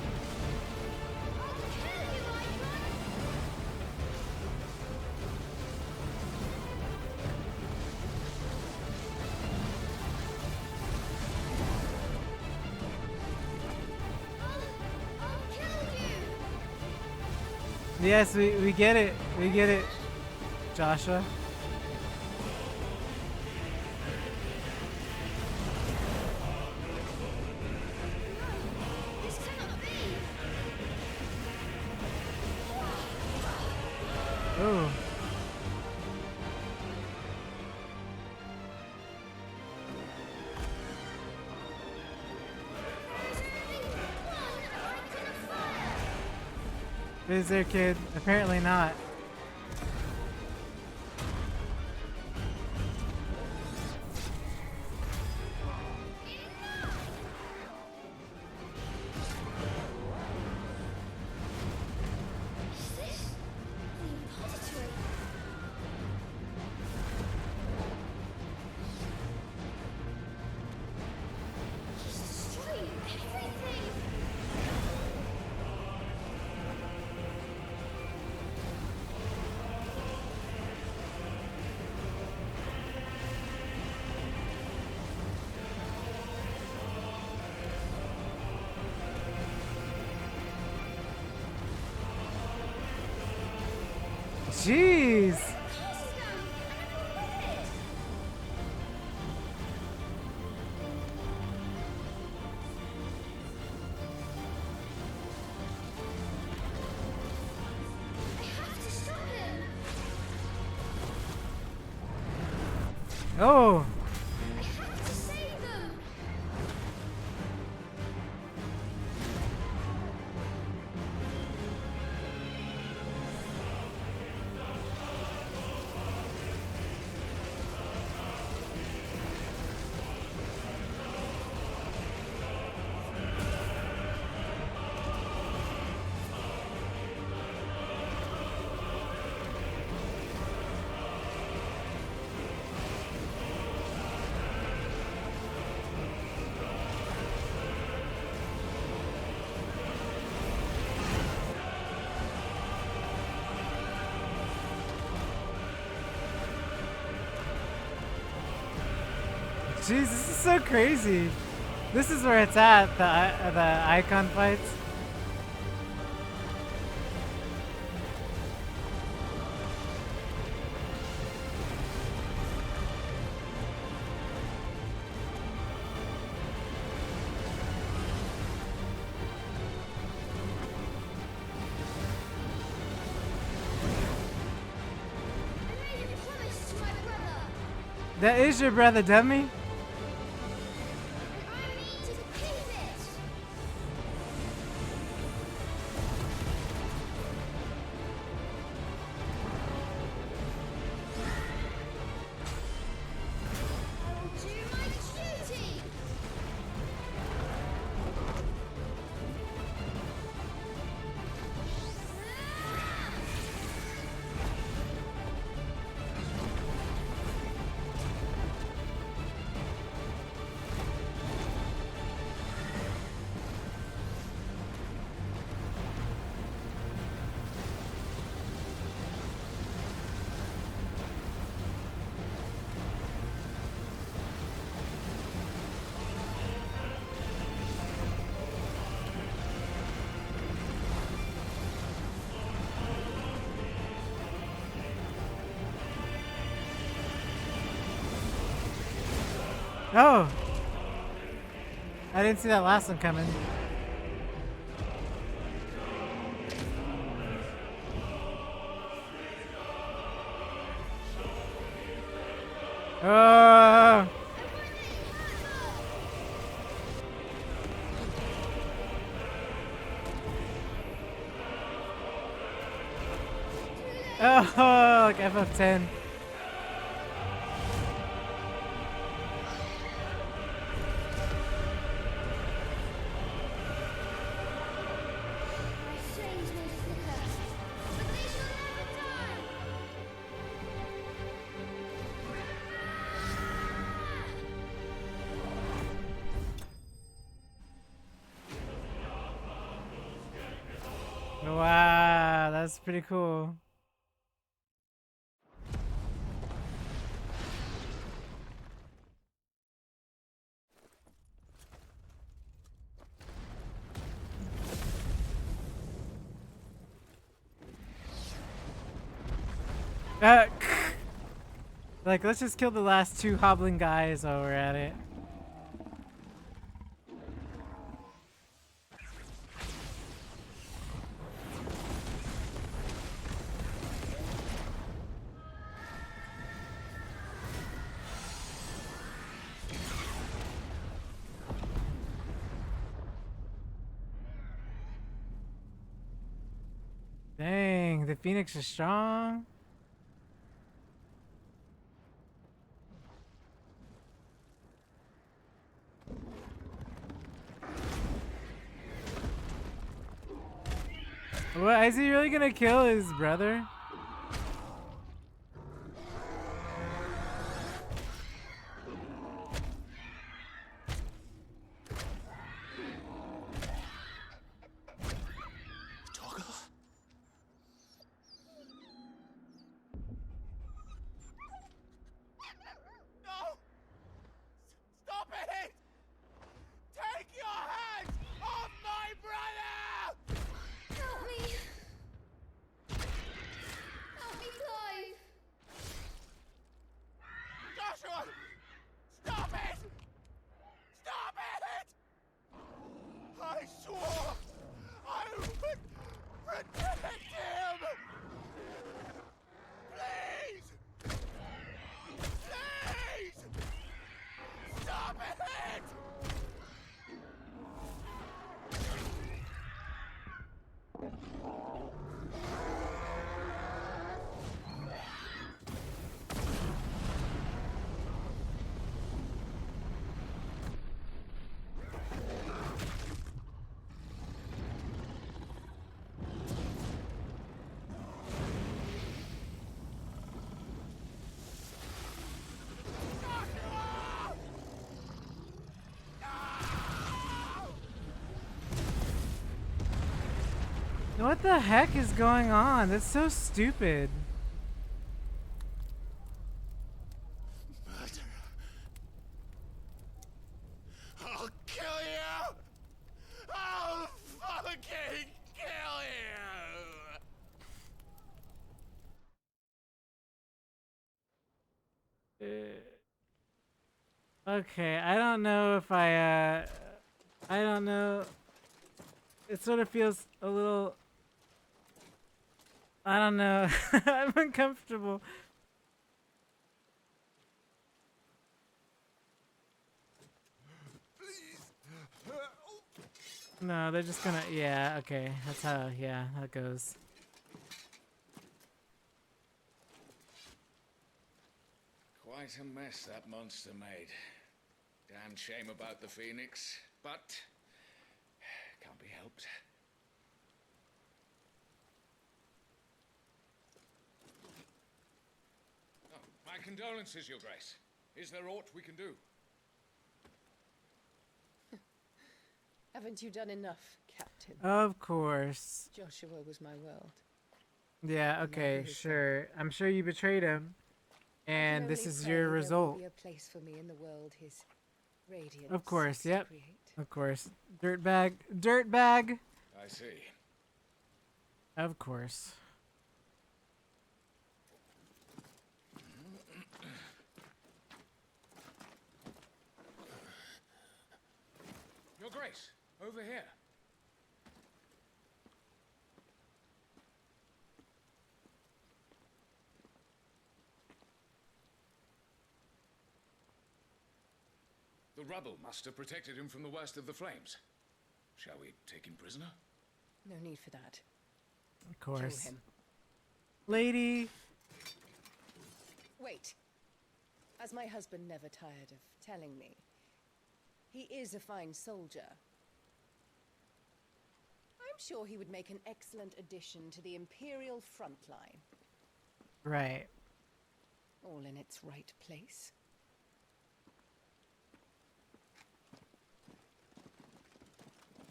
Yes, we get it. We get it, Joshua. This cannot be. Oh. Is there, kid? Apparently not. Is this the repository? He's destroying everything. Jeez. Oh. Jeez, this is so crazy. This is where it's at, the icon fights. That is your brother, dummy. Oh! I didn't see that last one coming. Oh! Oh, like FF10. Wow, that's pretty cool. Like, let's just kill the last two hobbling guys while we're at it. Dang, the Phoenix is strong. What, is he really gonna kill his brother? Stop it! Take your hands off my brother! Help me! Help me, Clive! Joshua! Stop it! Stop it! I swore I would protect him! Please! Please! Stop it! What the heck is going on? That's so stupid. I'll kill you! I'll fucking kill you! Okay, I don't know if I don't know. It sort of feels a little, I don't know. I'm uncomfortable. No, they're just gonna. Yeah, okay. That's how. Yeah, that goes. Quite a mess that monster made. Damn shame about the Phoenix, but can't be helped. Oh, my condolences, Your Grace. Is there aught we can do? Haven't you done enough, Captain? Of course. Joshua was my world. Yeah, okay, sure. I'm sure you betrayed him. And this is your result. There will be a place for me in the world his radiance Of course, seeks to yep. create. Of course. Dirtbag. Dirtbag! I see. Of course. Your Grace, over here. The rubble must have protected him from the worst of the flames. Shall we take him prisoner? No need for that. Of course. Kill him. Lady! Wait. As my husband never tired of telling me, he is a fine soldier. I'm sure he would make an excellent addition to the Imperial front line. Right. All in its right place.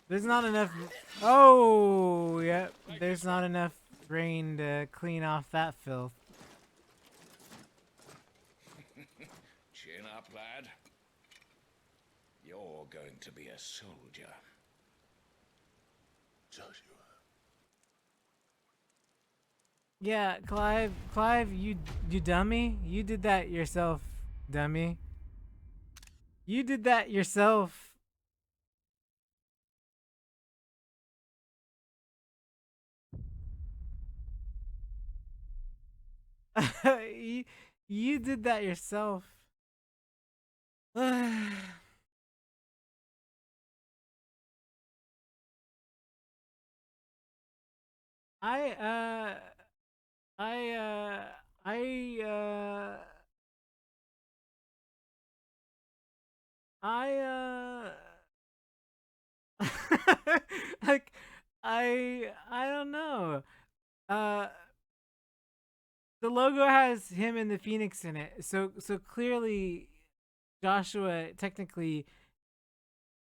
There's not enough. Oh, yep. There's not enough rain to clean off that filth. Chin up, lad. You're going to be a soldier. Joshua. Yeah, Clive, you dummy. You did that yourself, dummy. You did that yourself. you did that yourself. I uh I uh I uh I like I don't know. Uh the logo has him and the Phoenix in it. So clearly Joshua technically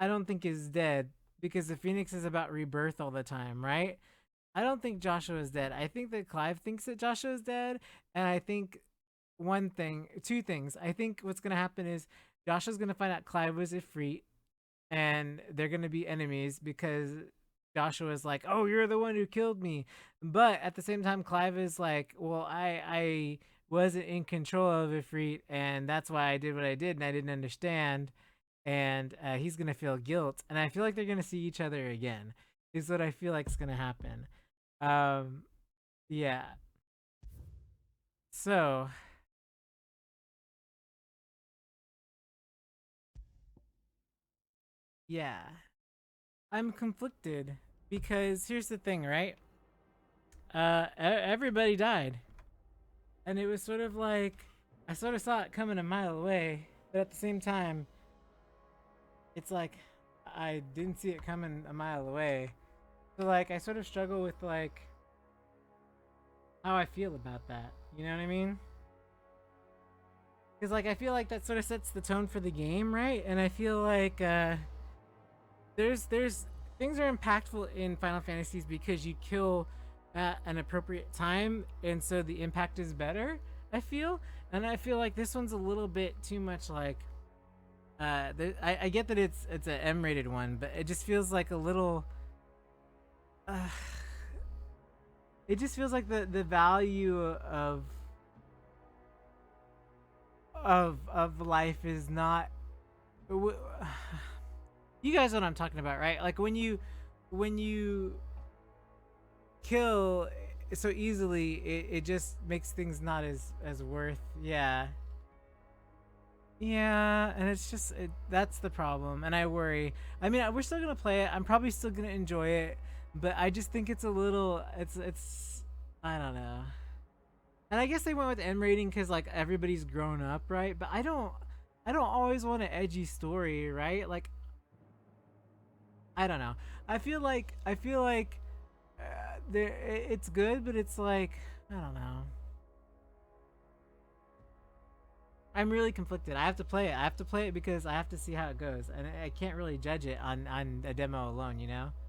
I don't think is dead because the Phoenix is about rebirth all the time, right? I don't think Joshua is dead. I think that Clive thinks that Joshua is dead, and I think two things. I think what's gonna happen is Joshua's gonna find out Clive was Ifrit, and they're gonna be enemies because Joshua's like, "Oh, you're the one who killed me," but at the same time, Clive is like, "Well, I wasn't in control of Ifrit, and that's why I did what I did, and I didn't understand." And he's gonna feel guilt, and I feel like they're gonna see each other again. Is what I feel like is gonna happen. Yeah. So yeah, I'm conflicted because here's the thing, right? Everybody died, and it was sort of like I sort of saw it coming a mile away, but at the same time, it's like I didn't see it coming a mile away. So like I sort of struggle with like how I feel about that. You know what I mean? Because like I feel like that sort of sets the tone for the game, right? And I feel like there's things are impactful in Final Fantasies because you kill at an appropriate time, and so the impact is better. I feel, and I feel like this one's a little bit too much like. I get that it's an M-rated one, but it just feels like a little. It just feels like the value of life is not. You guys know what I'm talking about, right? Like when you kill so easily, it just makes things not as worth. Yeah. Yeah, and it's just that's the problem, and I worry. I mean, we're still gonna play it. I'm probably still gonna enjoy it, but I just think it's a little. It's. I don't know. And I guess they went with M rating because like everybody's grown up, right? But I don't. I don't always want an edgy story, right? Like, I don't know. I feel like there it's good, but it's like I don't know. I'm really conflicted. I have to play it. I have to play it because I have to see how it goes, and I can't really judge it on a demo alone, you know.